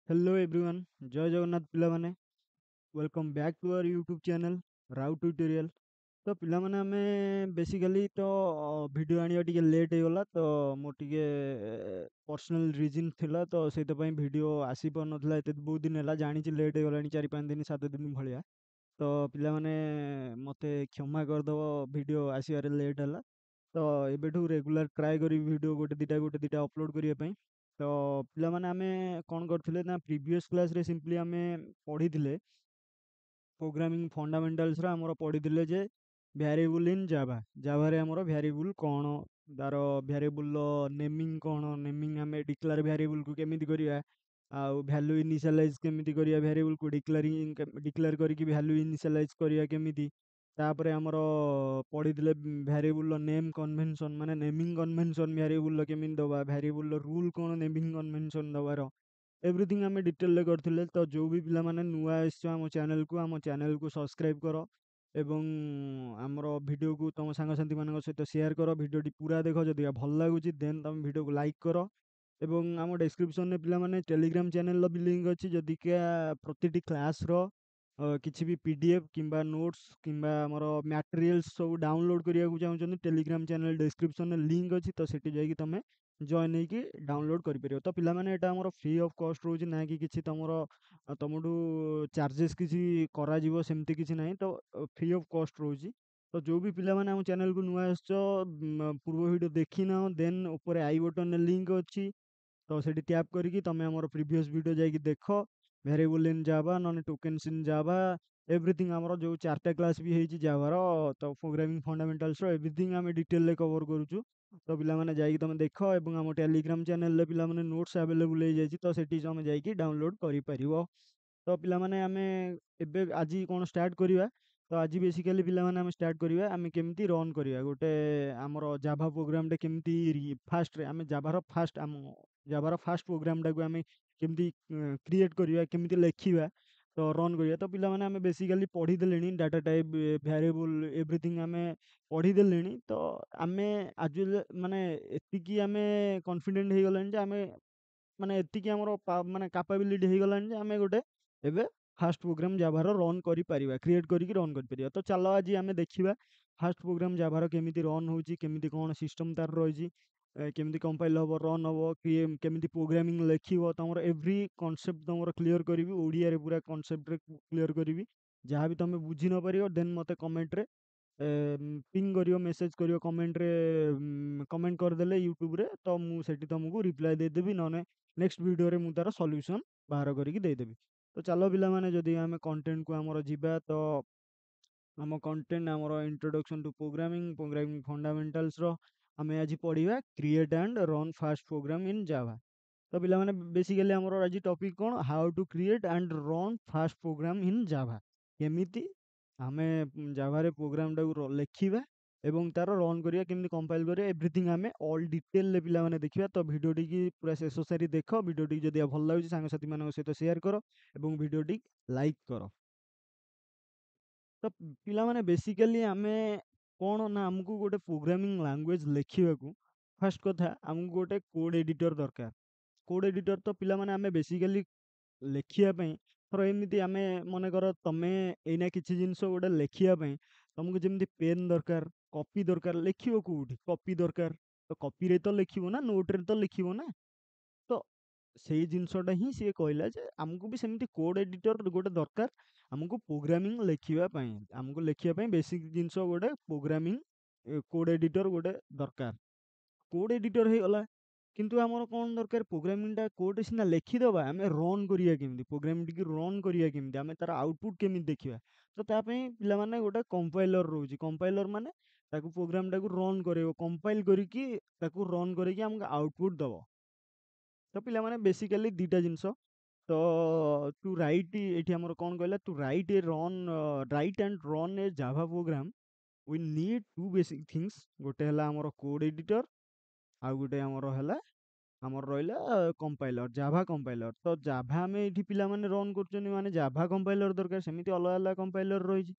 Hello everyone, ଜୟ ଜଗନ୍ନାଥ ପିଲାମାନେ। Welcome back to our YouTube channel Rau tutorial. ତ ପିଲାମାନେ ଆମେ ବେସିକାଲି ତ ଭିଡ଼ିଓ ଆଣିବା ଟିକେ ଲେଟ୍ ହେଇଗଲା, ତ ମୋର ଟିକେ ପର୍ସନାଲ୍ ରିଜିନ୍ ଥିଲା, ତ ସେଇଥିପାଇଁ ଭିଡ଼ିଓ ଆସିପାରୁନଥିଲା ଏତେ ବହୁତ ଦିନ ହେଲା। ଜାଣିଛି ଲେଟ୍ ହେଇଗଲାଣି 4-5 ଦିନ 7 ଦିନ ଭଳିଆ। ତ ପିଲାମାନେ ମୋତେ କ୍ଷମା କରିଦେବ, ଭିଡ଼ିଓ ଆସିବାରେ ଲେଟ୍ ହେଲା। ତ ଏବେଠୁ ରେଗୁଲାର ଟ୍ରାଏ କରିବି ଭିଡ଼ିଓ ଗୋଟେ ଦିଟା ଅପଲୋଡ଼ କରିବା ପାଇଁ। ତ ପିଲାମାନେ ଆମେ କ'ଣ କରିଥିଲେ ନା ପ୍ରିଭିୟସ୍ କ୍ଲାସ୍‌ରେ ସିମ୍ପଲି ଆମେ ପଢ଼ିଥିଲେ ପ୍ରୋଗ୍ରାମିଂ ଫଣ୍ଡାମେଣ୍ଟାଲ୍ସର ଆମର ପଢ଼ିଥିଲେ ଯେ ଭ୍ୟାରିଏବୁଲ୍ ଇନ୍ ଜାଭା। ଜାଭାରେ ଆମର ଭ୍ୟାରିଏବୁଲ୍ କ'ଣ, ତାର ଭ୍ୟାରିଏବୁଲ୍‌ର ନେମିଂ କ'ଣ, ନେମିଂ ଆମେ ଡିକ୍ଲାର ଭ୍ୟାରିଏବୁଲ୍‌କୁ କେମିତି କରିବା, ଆଉ ଭ୍ୟାଲ୍ୟୁ ଇନିସିଆଲାଇଜ୍ କେମିତି କରିବା ଭ୍ୟାରିଏବୁଲ୍‌କୁ ଡିକ୍ଲାର କରିକି ଭ୍ୟାଲ୍ୟୁ ଇନିସିଆଲାଇଜ୍ କରିବା କେମିତି। ତାପରେ ଆମର ପଢ଼ିଥିଲେ ଭ୍ୟାରିଏବୁଲ୍‌ର ନେମ୍ କନଭେନସନ୍, ମାନେ ନେମିଂ କନଭେନସନ୍ ଭ୍ୟାରିଏବୁଲ୍‌ର କେମିତି ଦେବା, ଭ୍ୟାରିଏବୁଲ୍‌ର ରୁଲ୍ କ'ଣ ନେମିଂ କନଭେନସନ୍ ଦେବାର, ଏଭ୍ରିଥିଙ୍ଗ ଆମେ ଡିଟେଲରେ କରିଥିଲେ। ତ ଯେଉଁ ବି ପିଲାମାନେ ନୂଆ ଆସିଛ ଆମ ଚ୍ୟାନେଲକୁ ସବସ୍କ୍ରାଇବ୍ କର ଏବଂ ଆମର ଭିଡ଼ିଓକୁ ତୁମ ସାଙ୍ଗସାଥିମାନଙ୍କ ସହିତ ସେୟାର କର। ଭିଡ଼ିଓଟି ପୁରା ଦେଖ, ଯଦି ଭଲ ଲାଗୁଛି ଦେନ୍ ତୁମେ ଭିଡ଼ିଓକୁ ଲାଇକ୍ କର। ଏବଂ ଆମ ଡେସ୍କ୍ରିପସନ୍‌ରେ ପିଲାମାନେ ଟେଲିଗ୍ରାମ ଚ୍ୟାନେଲର ବି ଲିଙ୍କ୍ ଅଛି। ଯଦିକା ପ୍ରତିଟି କ୍ଲାସ୍‌ର କିଛି ବି PDF କିମ୍ବା ନୋଟ୍ସ କିମ୍ବା ଆମର ମ୍ୟାଟେରିଆଲ୍ସ ସବୁ ଡାଉନଲୋଡ଼୍ କରିବାକୁ ଚାହୁଁଛନ୍ତି, ଟେଲିଗ୍ରାମ ଚ୍ୟାନେଲ ଡେସ୍କ୍ରିପସନ୍‌ରେ ଲିଙ୍କ୍ ଅଛି, ତ ସେଠି ଯାଇକି ତୁମେ ଜଏନ୍ ହେଇକି ଡାଉନଲୋଡ଼୍ କରିପାରିବ। ତ ପିଲାମାନେ ଏଇଟା ଆମର ଫ୍ରି ଅଫ୍ କଷ୍ଟ ରହୁଛି, ନା କି କିଛି ତୁମର ତୁମଠୁ ଚାର୍ଜେସ୍ କିଛି କରାଯିବ, ସେମିତି କିଛି ନାହିଁ। ତ ଫ୍ରି ଅଫ୍ କଷ୍ଟ ରହୁଛି। ତ ଯେଉଁ ବି ପିଲାମାନେ ଆମ ଚ୍ୟାନେଲକୁ ନୂଆ ଆସିଛ, ପୂର୍ବ ଭିଡ଼ିଓ ଦେଖିନାହ, ଦେନ୍ ଉପରେ ଆଇ ବଟନ୍‌ରେ ଲିଙ୍କ୍ ଅଛି, ତ ସେଠି ଟ୍ୟାପ୍ କରିକି ତୁମେ ଆମର ପ୍ରିଭିୟସ୍ ଭିଡ଼ିଓ ଯାଇକି ଦେଖ। ଭ୍ୟାରିଏବୁଲ୍ ଇନ୍ ଜାଭା, ନହେଲେ ଟୋକେନ୍ସ ଇନ୍ ଜାଭା, ଏଭ୍ରିଥିଙ୍ଗ ଆମର ଯେଉଁ 4ଟା କ୍ଲାସ୍ ବି ହେଇଛି ଜାଭାର, ତ ପ୍ରୋଗ୍ରାମିଂ ଫଣ୍ଡାମେଣ୍ଟାଲ୍ସର ଏଭ୍ରିଥିଙ୍ଗ ଆମେ ଡିଟେଲରେ କଭର୍ କରୁଛୁ। ତ ପିଲାମାନେ ଯାଇକି ତୁମେ ଦେଖ। ଏବଂ ଆମ ଟେଲିଗ୍ରାମ ଚ୍ୟାନେଲରେ ପିଲାମାନେ ନୋଟ୍ସ ଆଭେଲେବୁଲ୍ ହେଇଯାଇଛି, ତ ସେଠି ତୁମେ ଯାଇକି ଡାଉନଲୋଡ଼୍ କରିପାରିବ। ତ ପିଲାମାନେ ଆମେ ଏବେ ଆଜି କ'ଣ ଷ୍ଟାର୍ଟ କରିବା, ତ ଆଜି ବେସିକାଲି ପିଲାମାନେ ଆମେ ଷ୍ଟାର୍ଟ କରିବା ଆମେ କେମିତି ରନ୍ କରିବା ଗୋଟେ ଆମର ଜାଭା ପ୍ରୋଗ୍ରାମଟେ, କେମିତି ଫାଷ୍ଟରେ ଆମେ ଜାଭାର ଫାଷ୍ଟ ପ୍ରୋଗ୍ରାମଟାକୁ ଆମେ କେମିତି କ୍ରିଏଟ୍ କରିବା, କେମିତି ଲେଖିବା, ତ ରନ୍ କରିବା। ତ ପିଲାମାନେ ଆମେ ବେସିକାଲି ପଢ଼ିଦେଲେଣି ଡାଟା ଟାଇପ୍, ଭ୍ୟାରିଏବୁଲ୍, ଏଭ୍ରିଥିଙ୍ଗ ଆମେ ପଢ଼ିଦେଲେଣି। ତ ଆମେ ଆକ୍ଚୁଆଲି ମାନେ ଏତିକି ଆମେ କନଫିଡେଣ୍ଟ ହେଇଗଲାଣି ଯେ ଆମେ ମାନେ ଏତିକି ଆମର ମାନେ କାପାବିଲିଟି ହେଇଗଲାଣି ଯେ ଆମେ ଗୋଟେ ଏବେ ଫାଷ୍ଟ ପ୍ରୋଗ୍ରାମ ଜାଭାର ରନ୍ କରିପାରିବା, କ୍ରିଏଟ୍ କରିକି ରନ୍ କରିପାରିବା। ତ ଚାଲ ଆଜି ଆମେ ଦେଖିବା ଫାଷ୍ଟ ପ୍ରୋଗ୍ରାମ ଜାଭାର କେମିତି ରନ୍ ହେଉଛି, କେମିତି କ'ଣ ସିଷ୍ଟମ୍ ତାର ରହିଛି, କେମିତି କମ୍ପାଇଲ୍ ହେବ, ରନ୍ ହେବ, କେମିତି ପ୍ରୋଗ୍ରାମିଂ ଲେଖିବ, ତୁମର ଏଭ୍ରି କନସେପ୍ଟ ତୁମର କ୍ଲିୟର କରିବି ଓଡ଼ିଆରେ, ପୁରା କନସେପ୍ଟରେ କ୍ଲିୟର କରିବି। ଯାହା ବି ତୁମେ ବୁଝି ନ ପାରିବ ଦେନ୍ ମୋତେ କମେଣ୍ଟରେ ପିଙ୍ଗ କରିବ, ମେସେଜ କରିବ କମେଣ୍ଟରେ, କମେଣ୍ଟ କରିଦେଲେ ୟୁଟ୍ୟୁବରେ, ତ ମୁଁ ସେଠି ତୁମକୁ ରିପ୍ଲାଏ ଦେଇଦେବି, ନହେଲେ ନେକ୍ସଟ ଭିଡ଼ିଓରେ ମୁଁ ତାର ସଲ୍ୟୁସନ୍ ବାହାର କରିକି ଦେଇଦେବି। ତ ଚାଲ ପିଲାମାନେ ଯଦି ଆମେ କଣ୍ଟେଣ୍ଟକୁ ଆମର ଯିବା, ତ ଆମ କଣ୍ଟେଣ୍ଟ ଆମର ଇଣ୍ଟ୍ରୋଡକ୍ସନ୍ ଟୁ ପ୍ରୋଗ୍ରାମିଂ ଫଣ୍ଡାମେଣ୍ଟାଲ୍ସର ଆମେ ଆଜି ପଢ଼ିବା create and run first program in Java. ତ ପିଲାମାନେ ବେସିକାଲି ଆମର ଆଜି ଟପିକ୍ କ'ଣ, how to create and run first program in Java. କେମିତି ଆମେ ଜାଭାରେ ପ୍ରୋଗ୍ରାମଟାକୁ ଲେଖିବା ଏବଂ ତାର ରନ୍ କରିବା, କେମିତି କମ୍ପାଇଲ୍ କରିବା, ଏଭ୍ରିଥିଙ୍ଗ ଆମେ ଅଲ୍ ଡିଟେଲରେ ପିଲାମାନେ ଦେଖିବା। ତ ଭିଡ଼ିଓଟିକି ପୁରା ଶେଷ ସାରି ଦେଖ। ଭିଡ଼ିଓଟିକି ଯଦି ଭଲ ଲାଗୁଛି ସାଙ୍ଗସାଥିମାନଙ୍କ ସହିତ ସେୟାର କର ଏବଂ ଭିଡ଼ିଓଟି ଲାଇକ୍ କର। ତ ପିଲାମାନେ ବେସିକାଲି ଆମେ କ'ଣ ନା, ଆମକୁ ଗୋଟେ ପ୍ରୋଗ୍ରାମିଂ ଲାଙ୍ଗୁଏଜ ଲେଖିବାକୁ ଫାଷ୍ଟ କଥା ଆମକୁ ଗୋଟେ କୋଡ୍ ଏଡିଟର ଦରକାର। କୋଡ୍ ଏଡିଟର ତ ପିଲାମାନେ ଆମେ ବେସିକାଲି ଲେଖିବା ପାଇଁ, ଧର ଏମିତି ଆମେ ମନେକର ତମେ ଏଇନା କିଛି ଜିନିଷ ଗୋଟେ ଲେଖିବା ପାଇଁ ତମକୁ ଯେମିତି ପେନ୍ ଦରକାର, କପି ଦରକାର, ଲେଖିବ କୋଉଠି, କପି ଦରକାର, ତ କପିରେ ତ ଲେଖିବ ନା, ନୋଟରେ ତ ଲେଖିବ ନା। ତ ସେଇ ଜିନିଷଟା ହିଁ ସିଏ କହିଲା ଯେ ଆମକୁ ବି ସେମିତି କୋଡ୍ ଏଡିଟର ଗୋଟେ ଦରକାର। ଆମକୁ ପ୍ରୋଗ୍ରାମିଂ ଲେଖିବା ପାଇଁ, ଆମକୁ ଲେଖିବା ପାଇଁ ବେସିକ୍ ଜିନିଷ ଗୋଟେ ପ୍ରୋଗ୍ରାମିଂ କୋଡ୍ ଏଡିଟର ଗୋଟେ ଦରକାର। କୋଡ୍ ଏଡିଟର ହେଇଗଲା, କିନ୍ତୁ ଆମର କ'ଣ ଦରକାର, ପ୍ରୋଗ୍ରାମିଂଟା କୋଡ୍ ସିନା ଲେଖିଦେବା, ଆମେ ରନ୍ କରିବା କେମିତି, ପ୍ରୋଗ୍ରାମିଂଟିକି ରନ୍ କରିବା କେମିତି, ଆମେ ତାର ଆଉଟପୁଟ୍ କେମିତି ଦେଖିବା। ତ ତା ପାଇଁ ପିଲାମାନେ ଗୋଟେ କମ୍ପାଇଲର ରହୁଛି। କମ୍ପାଇଲର ମାନେ ତାକୁ ପ୍ରୋଗ୍ରାମଟାକୁ ରନ୍ କରେଇବ, କମ୍ପାଇଲ୍ କରିକି ତାକୁ ରନ୍ କରିକି ଆମକୁ ଆଉଟପୁଟ୍ ଦେବ। ତ ପିଲାମାନେ ବେସିକାଲି ଦୁଇଟା ଜିନିଷ, ତ ଟୁ ରାଇଟ୍, ଏଇଠି ଆମର କ'ଣ କହିଲା, to write write and run a Java program we need to basic things. ଗୋଟେ ହେଲା ଆମର କୋଡ୍ ଏଡିଟର, ଆଉ ଗୋଟେ ଆମର ହେଲା ଆମର ରହିଲା କମ୍ପାଇଲର, ଜାଭା କମ୍ପାଇଲର। ତ ଜାଭା ଆମେ ଏଇଠି ପିଲାମାନେ ରନ୍ କରୁଛନ୍ତି, ମାନେ ଜାଭା କମ୍ପାଇଲର ଦରକାର। ସେମିତି ଅଲଗା ଅଲଗା କମ୍ପାଇଲର ରହିଛି।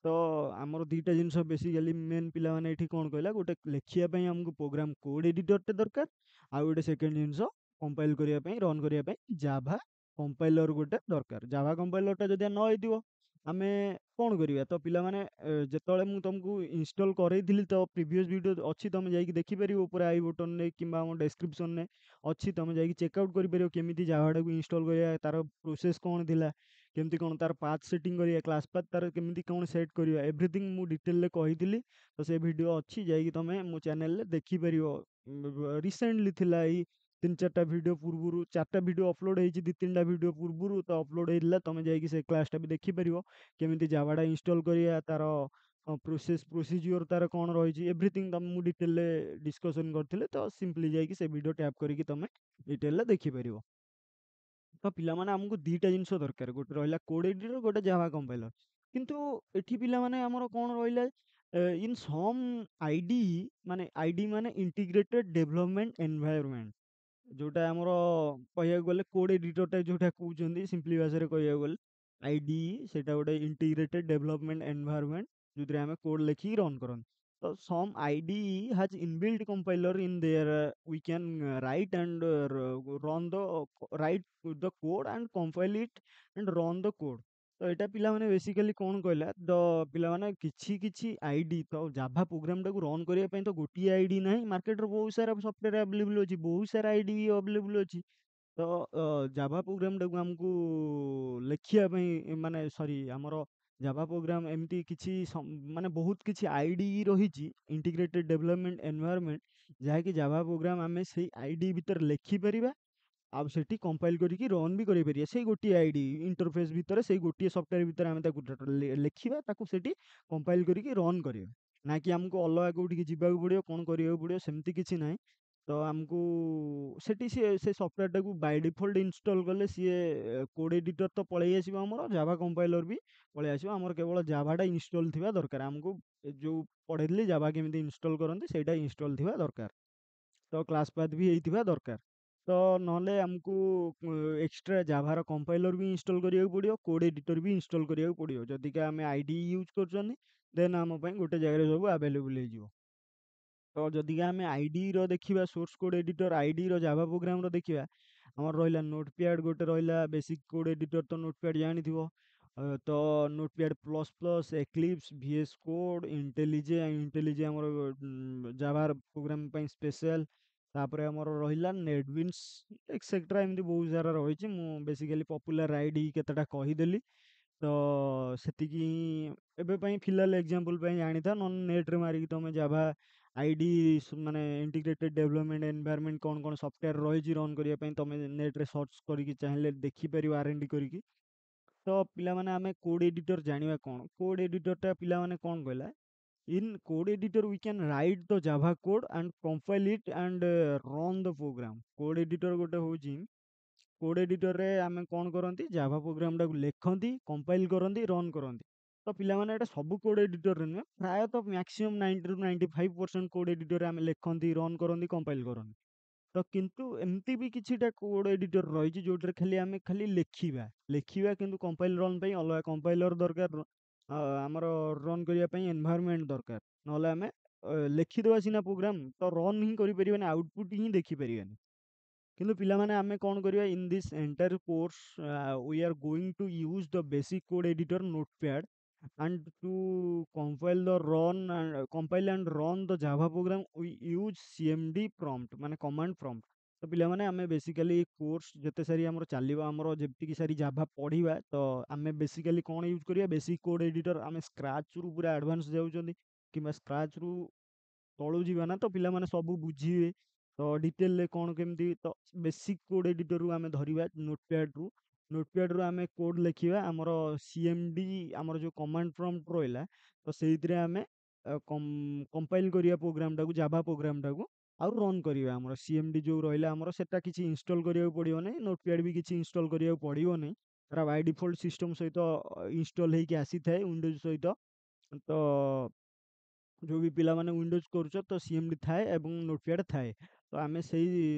ତ ଆମର ଦୁଇଟା ଜିନିଷ ବେସିକାଲି ମେନ୍ ପିଲାମାନେ ଏଇଠି କ'ଣ କହିଲା, ଗୋଟେ ଲେଖିବା ପାଇଁ ଆମକୁ ପ୍ରୋଗ୍ରାମ କୋଡ୍ ଏଡିଟରଟେ ଦରକାର, ଆଉ ଗୋଟେ ସେକେଣ୍ଡ ଜିନିଷ କମ୍ପାଇଲ୍ କରିବା ପାଇଁ, ରନ୍ କରିବା ପାଇଁ ଜାଭା କମ୍ପାଇଲର ଗୋଟେ ଦରକାର। ଜାଭା କମ୍ପାଇଲରଟା ଯଦି ନ ହେଇଥିବ ଆମେ କ'ଣ କରିବା? ତ ପିଲାମାନେ ଯେତେବେଳେ ମୁଁ ତମକୁ ଇନଷ୍ଟଲ୍ କରେଇଥିଲି ତ ପ୍ରିଭିୟସ୍ ଭିଡ଼ିଓ ଅଛି, ତମେ ଯାଇକି ଦେଖିପାରିବ ଉପରେ ଆଇ ବଟନରେ କିମ୍ବା ଆମ ଡେସ୍କ୍ରିପସନରେ ଅଛି, ତମେ ଯାଇକି ଚେକ୍ ଆଉଟ୍ କରିପାରିବ କେମିତି ଜାଭାଟାକୁ ଇନଷ୍ଟଲ୍ କରିବା, ତାର ପ୍ରୋସେସ୍ କ'ଣ ଥିଲା, କେମିତି କ'ଣ ତାର ପାଥ୍ ସେଟିଂ କରିବା, କ୍ଲାସ୍ ପାଥ୍ ତାର କେମିତି କ'ଣ ସେଟ୍ କରିବା, ଏଭ୍ରିଥିଙ୍ଗ ମୁଁ ଡିଟେଲରେ କହିଥିଲି। ତ ସେ ଭିଡ଼ିଓ ଅଛି, ଯାଇକି ତମେ ମୋ ଚ୍ୟାନେଲରେ ଦେଖିପାରିବ। ରିସେଣ୍ଟଲି ଥିଲା, ଏଇ 3-4ଟା ଭିଡ଼ିଓ ପୂର୍ବରୁ, 4ଟା ଭିଡ଼ିଓ ଅପଲୋଡ଼ ହେଇଛି 2-3ଟା ଭିଡ଼ିଓ ପୂର୍ବରୁ ତ ଅପଲୋଡ଼ ହେଇଥିଲା। ତମେ ଯାଇକି ସେ କ୍ଲାସ୍ଟା ବି ଦେଖିପାରିବ କେମିତି ଜାଭାଟା ଇନଷ୍ଟଲ୍ କରିବା, ତାର ପ୍ରୋସେସ୍ ପ୍ରୋସିଜିଓର ତାର କ'ଣ ରହିଛି, ଏଭ୍ରିଥିଙ୍ଗ ତମେ ମୁଁ ଡିଟେଲରେ ଡିସ୍କସନ୍ କରିଥିଲି। ତ ସିମ୍ପଲି ଯାଇକି ସେ ଭିଡ଼ିଓ ଟ୍ୟାପ୍ କରିକି ତମେ ଡିଟେଲରେ ଦେଖିପାରିବ। ତ ପିଲାମାନେ ଆମକୁ ଦିଟା ଜିନିଷ ଦରକାର, ଗୋଟେ ରହିଲା କୋଡ୍ ଏଡିଟର, ଗୋଟେ ଜାଭା କମ୍ପାଇଲର। କିନ୍ତୁ ଏଠି ପିଲାମାନେ ଆମର କ'ଣ ରହିଲା, ଇନ୍ ସମ୍ ଆଇଡି, ମାନେ ଆଇଡି ମାନେ ଇଣ୍ଟିଗ୍ରେଟେଡ୍ ଡେଭଲପମେଣ୍ଟ ଏନଭାୟରମେଣ୍ଟ, ଯୋଉଟା ଆମର କହିବାକୁ ଗଲେ କୋଡ୍ ଏଡିଟରଟା ଯୋଉଟା କହୁଛନ୍ତି ସିମ୍ପଲି ଭାଷାରେ କହିବାକୁ ଗଲେ ଆଇଡି, ସେଇଟା ଗୋଟେ ଇଣ୍ଟିଗ୍ରେଟେଡ୍ ଡେଭଲପମେଣ୍ଟ ଏନଭାୟରମେଣ୍ଟ ଯୋଉଥିରେ ଆମେ କୋଡ୍ ଲେଖିକି ରନ୍ କରନ୍ତି। ତ ସମ୍ ID has inbuilt compiler in there, we can write and run the write the code and compile it and run the code। ତ ଏଇଟା ପିଲାମାନେ ବେସିକାଲି କ'ଣ କହିଲା, ତ ପିଲାମାନେ କିଛି କିଛି ଆଇଡି, ତ ଜାଭା ପ୍ରୋଗ୍ରାମଟାକୁ ରନ୍ କରିବା ପାଇଁ ତ ଗୋଟିଏ ଆଇଡି ନାହିଁ, ମାର୍କେଟରେ ବହୁତ ସାରା ସଫ୍ଟୱେର୍ ଆଭେଲେବୁଲ୍ ଅଛି, ବହୁତ ସାରା ଆଇଡି ବି ଆଭେଲେବୁଲ୍ ଅଛି। ତ ଜାଭା ପ୍ରୋଗ୍ରାମଟାକୁ ଆମକୁ ଲେଖିବା ପାଇଁ, ମାନେ ସରି ଆମର ଜାଭା ପ୍ରୋଗ୍ରାମ ଏମିତି କିଛି ମାନେ ବହୁତ କିଛି ଆଇଡି ରହିଛି, ଇଣ୍ଟିଗ୍ରେଟେଡ୍ ଡେଭଲପମେଣ୍ଟ ଏନଭାୟରମେଣ୍ଟ, ଯାହାକି ଜାଭା ପ୍ରୋଗ୍ରାମ ଆମେ ସେଇ ଆଇଡି ଭିତରେ ଲେଖିପାରିବା, ଆଉ ସେଠି କମ୍ପାଇଲ୍ କରିକି ରନ୍ ବି କରିପାରିବା। ସେଇ ଗୋଟିଏ ଆଇଡି ଇଣ୍ଟରଫେସ୍ ଭିତରେ, ସେଇ ଗୋଟିଏ ସଫ୍ଟୱେର୍ ଭିତରେ ଆମେ ତାକୁ ଲେଖିବା, ତାକୁ ସେଠି କମ୍ପାଇଲ୍ କରିକି ରନ୍ କରିବା, ନା କି ଆମକୁ ଅଲଗା କୋଉଠିକି ଯିବାକୁ ପଡ଼ିବ, କ'ଣ କରିବାକୁ ପଡ଼ିବ, ସେମିତି କିଛି ନାହିଁ। ତ ଆମକୁ ସେଠି ସେ ସଫ୍ଟୱେର୍ଟାକୁ ବାଇ ଡିଫଲ୍ଟ ଇନଷ୍ଟଲ୍ କଲେ ସିଏ କୋଡ୍ ଏଡିଟର ତ ପଳେଇ ଆସିବ, ଆମର ଜାଭା କମ୍ପାଇଲର ବି ପଳେଇ ଆସିବ। ଆମର କେବଳ ଜାଭାଟା ଇନଷ୍ଟଲ୍ ଥିବା ଦରକାର। ଆମକୁ ଯୋଉ ପଢ଼େଇଥିଲି ଜାଭା କେମିତି ଇନଷ୍ଟଲ୍ କରନ୍ତି ସେଇଟା ଇନଷ୍ଟଲ୍ ଥିବା ଦରକାର। ତ କ୍ଲାସ୍ ପାଥ୍ ବି ହେଇଥିବା ଦରକାର। ତ ନହେଲେ ଆମକୁ ଏକ୍ସଟ୍ରା ଜାଭାର କମ୍ପାଇଲର ବି ଇନଷ୍ଟଲ୍ କରିବାକୁ ପଡ଼ିବ, କୋଡ୍ ଏଡିଟର ବି ଇନଷ୍ଟଲ୍ କରିବାକୁ ପଡ଼ିବ। ଯଦିକା ଆମେ ଆଇଡି ୟୁଜ୍ କରୁଛନ୍ତି ଦେନ୍ ଆମ ପାଇଁ ଗୋଟେ ଜାଗାରେ ସବୁ ଆଭେଲେବୁଲ୍ ହେଇଯିବ। ତ ଯଦିକା ଆମେ ଆଇଡିର ଦେଖିବା, ସୋର୍ସ କୋଡ୍ ଏଡିଟର ଆଇଡିର ଜାଭା ପ୍ରୋଗ୍ରାମର ଦେଖିବା, ଆମର ରହିଲା ନୋଟପ୍ୟାଡ୍, ଗୋଟେ ରହିଲା ବେସିକ୍ କୋଡ୍ ଏଡିଟର, ତ ନୋଟପ୍ୟାଡ୍ ଜାଣିଥିବ। ତ notepad plus plus, Eclipse, VS code, IntelliJ ଆମର ଜାଭା ପ୍ରୋଗ୍ରାମ ପାଇଁ ସ୍ପେଶାଲ। ତାପରେ ଆମର ରହିଲା ନେଟବିନ୍ସ ଏକ୍ସେଟ୍ରା, ଏମିତି ବହୁତ ସାରା ରହିଛି। ମୁଁ ବେସିକାଲି ପପୁଲାର ଆଇଡି କେତେଟା କହିଦେଲି। ତ ସେତିକି ହିଁ ଏବେ ପାଇଁ ଫିଲାଲ ଏକ୍ଜାମ୍ପଲ୍ ପାଇଁ ଜାଣିଥା, ନହେଲେ ନେଟ୍ରେ ମାରିକି ତମେ ଜାଭା ଆଇଡି ମାନେ ଇଣ୍ଟିଗ୍ରେଟେଡ୍ ଡେଭଲପମେଣ୍ଟ ଏନଭାୟରମେଣ୍ଟ କ'ଣ କ'ଣ ସଫ୍ଟୱେର୍ ରହିଛି ରନ୍ କରିବା ପାଇଁ, ତମେ ନେଟ୍ରେ ସର୍ଚ୍ଚ କରିକି ଚାହିଁଲେ ଦେଖିପାରିବ R&D କରିକି। ତ ପିଲାମାନେ ଆମେ କୋଡ୍ ଏଡିଟର ଜାଣିବା କ'ଣ, କୋଡ୍ ଏଡିଟରଟା ପିଲାମାନେ କ'ଣ କହିଲା, in code editor we can write the java code and compile it and run the program। code editor ଗୋଟେ ହଉଛି, କୋଡ୍ ଏଡିଟରରେ ଆମେ କ'ଣ କରନ୍ତି, ଜାଭା ପ୍ରୋଗ୍ରାମଟାକୁ ଲେଖନ୍ତି, କମ୍ପାଇଲ୍ କରନ୍ତି, ରନ୍ କରନ୍ତି। ତ ପିଲାମାନେ ଏଇଟା ସବୁ କୋଡ୍ ଏଡିଟରରେ ନୁହେଁ, ପ୍ରାୟତଃ ମ୍ୟାକ୍ସିମମ୍ 90ରୁ 95% କୋଡ୍ ଏଡିଟରରେ ଆମେ ଲେଖନ୍ତି, ରନ୍ କରନ୍ତି, କମ୍ପାଇଲ୍ କରନ୍ତି। ତ କିନ୍ତୁ ଏମିତି ବି କିଛିଟା କୋଡ୍ ଏଡିଟର ରହିଛି ଯୋଉଥିରେ ଆମେ ଖାଲି ଲେଖିବା ଲେଖିବା, କିନ୍ତୁ କମ୍ପାଇଲ୍ ରନ୍ ପାଇଁ ଅଲଗା କମ୍ପାଇଲର ଦରକାର, ଆମର ରନ୍ କରିବା ପାଇଁ ଏନଭାୟରମେଣ୍ଟ ଦରକାର। ନହେଲେ ଆମେ ଲେଖିଦେବା ସିନା ପ୍ରୋଗ୍ରାମ, ତ ରନ୍ ହିଁ କରିପାରିବାନି, ଆଉଟପୁଟ୍ ହିଁ ଦେଖିପାରିବାନି। କିନ୍ତୁ ପିଲାମାନେ ଆମେ କ'ଣ କରିବା, in this entire course we are going to use the basic code editor notepad and to compile and run the java program we use cmd prompt, ମାନେ command prompt। ତ ପିଲାମାନେ ଆମେ ବେସିକାଲି କୋର୍ସ ଯେତେ ସାରି ଆମର ଚାଲିବ, ଆମର ଯେତିକି ସାରି ଜାଭା ପଢ଼ିବା, ତ ଆମେ ବେସିକାଲି କ'ଣ ୟୁଜ୍ କରିବା, ବେସିକ୍ କୋଡ୍ ଏଡିଟର। ଆମେ ସ୍କ୍ରାଚରୁ ପୁରା ଆଡ଼ଭାନ୍ସ ଯାଉଛନ୍ତି କିମ୍ବା ସ୍କ୍ରାଚରୁ ତଳୁ ଯିବା ନା, ତ ପିଲାମାନେ ସବୁ ବୁଝିବେ। ତ ଡିଟେଲରେ କ'ଣ କେମିତି, ତ ବେସିକ୍ କୋଡ୍ ଏଡିଟରରୁ ଆମେ ଧରିବା, ନୋଟପ୍ୟାଡରୁ ଆମେ କୋଡ୍ ଲେଖିବା, ଆମର ସିଏମଡି ଆମର ଯେଉଁ କମାଣ୍ଡ ପ୍ରମ୍ପ୍ଟ ରହିଲା, ତ ସେଇଥିରେ ଆମେ କମ୍ପାଇଲ୍ କରିବା ପ୍ରୋଗ୍ରାମଟାକୁ, ଜାଭା ପ୍ରୋଗ୍ରାମଟାକୁ, ଆଉ ରନ୍ କରିବା। ଆମର ସିଏମଡି ଯେଉଁ ରହିଲା ଆମର, ସେଟା କିଛି ଇନଷ୍ଟଲ୍ କରିବାକୁ ପଡ଼ିବ ନାହିଁ, ନୋଟପ୍ୟାଡ୍ ବି କିଛି ଇନଷ୍ଟଲ୍ କରିବାକୁ ପଡ଼ିବ ନାହିଁ, ତାର ବାଇ ଡିଫଲ୍ଟ ସିଷ୍ଟମ୍ ସହିତ ଇନଷ୍ଟଲ୍ ହେଇକି ଆସିଥାଏ ୱିଣ୍ଡୋଜ୍ ସହିତ। ତ जो भी ପିଲାମାନେ ୱିଣ୍ଡୋଜ୍ କରୁଛ ତ ସିଏମଡି ଥାଏ ଏବଂ ନୋଟପ୍ୟାଡ୍ ଥାଏ। ତ ଆମେ ସେଇ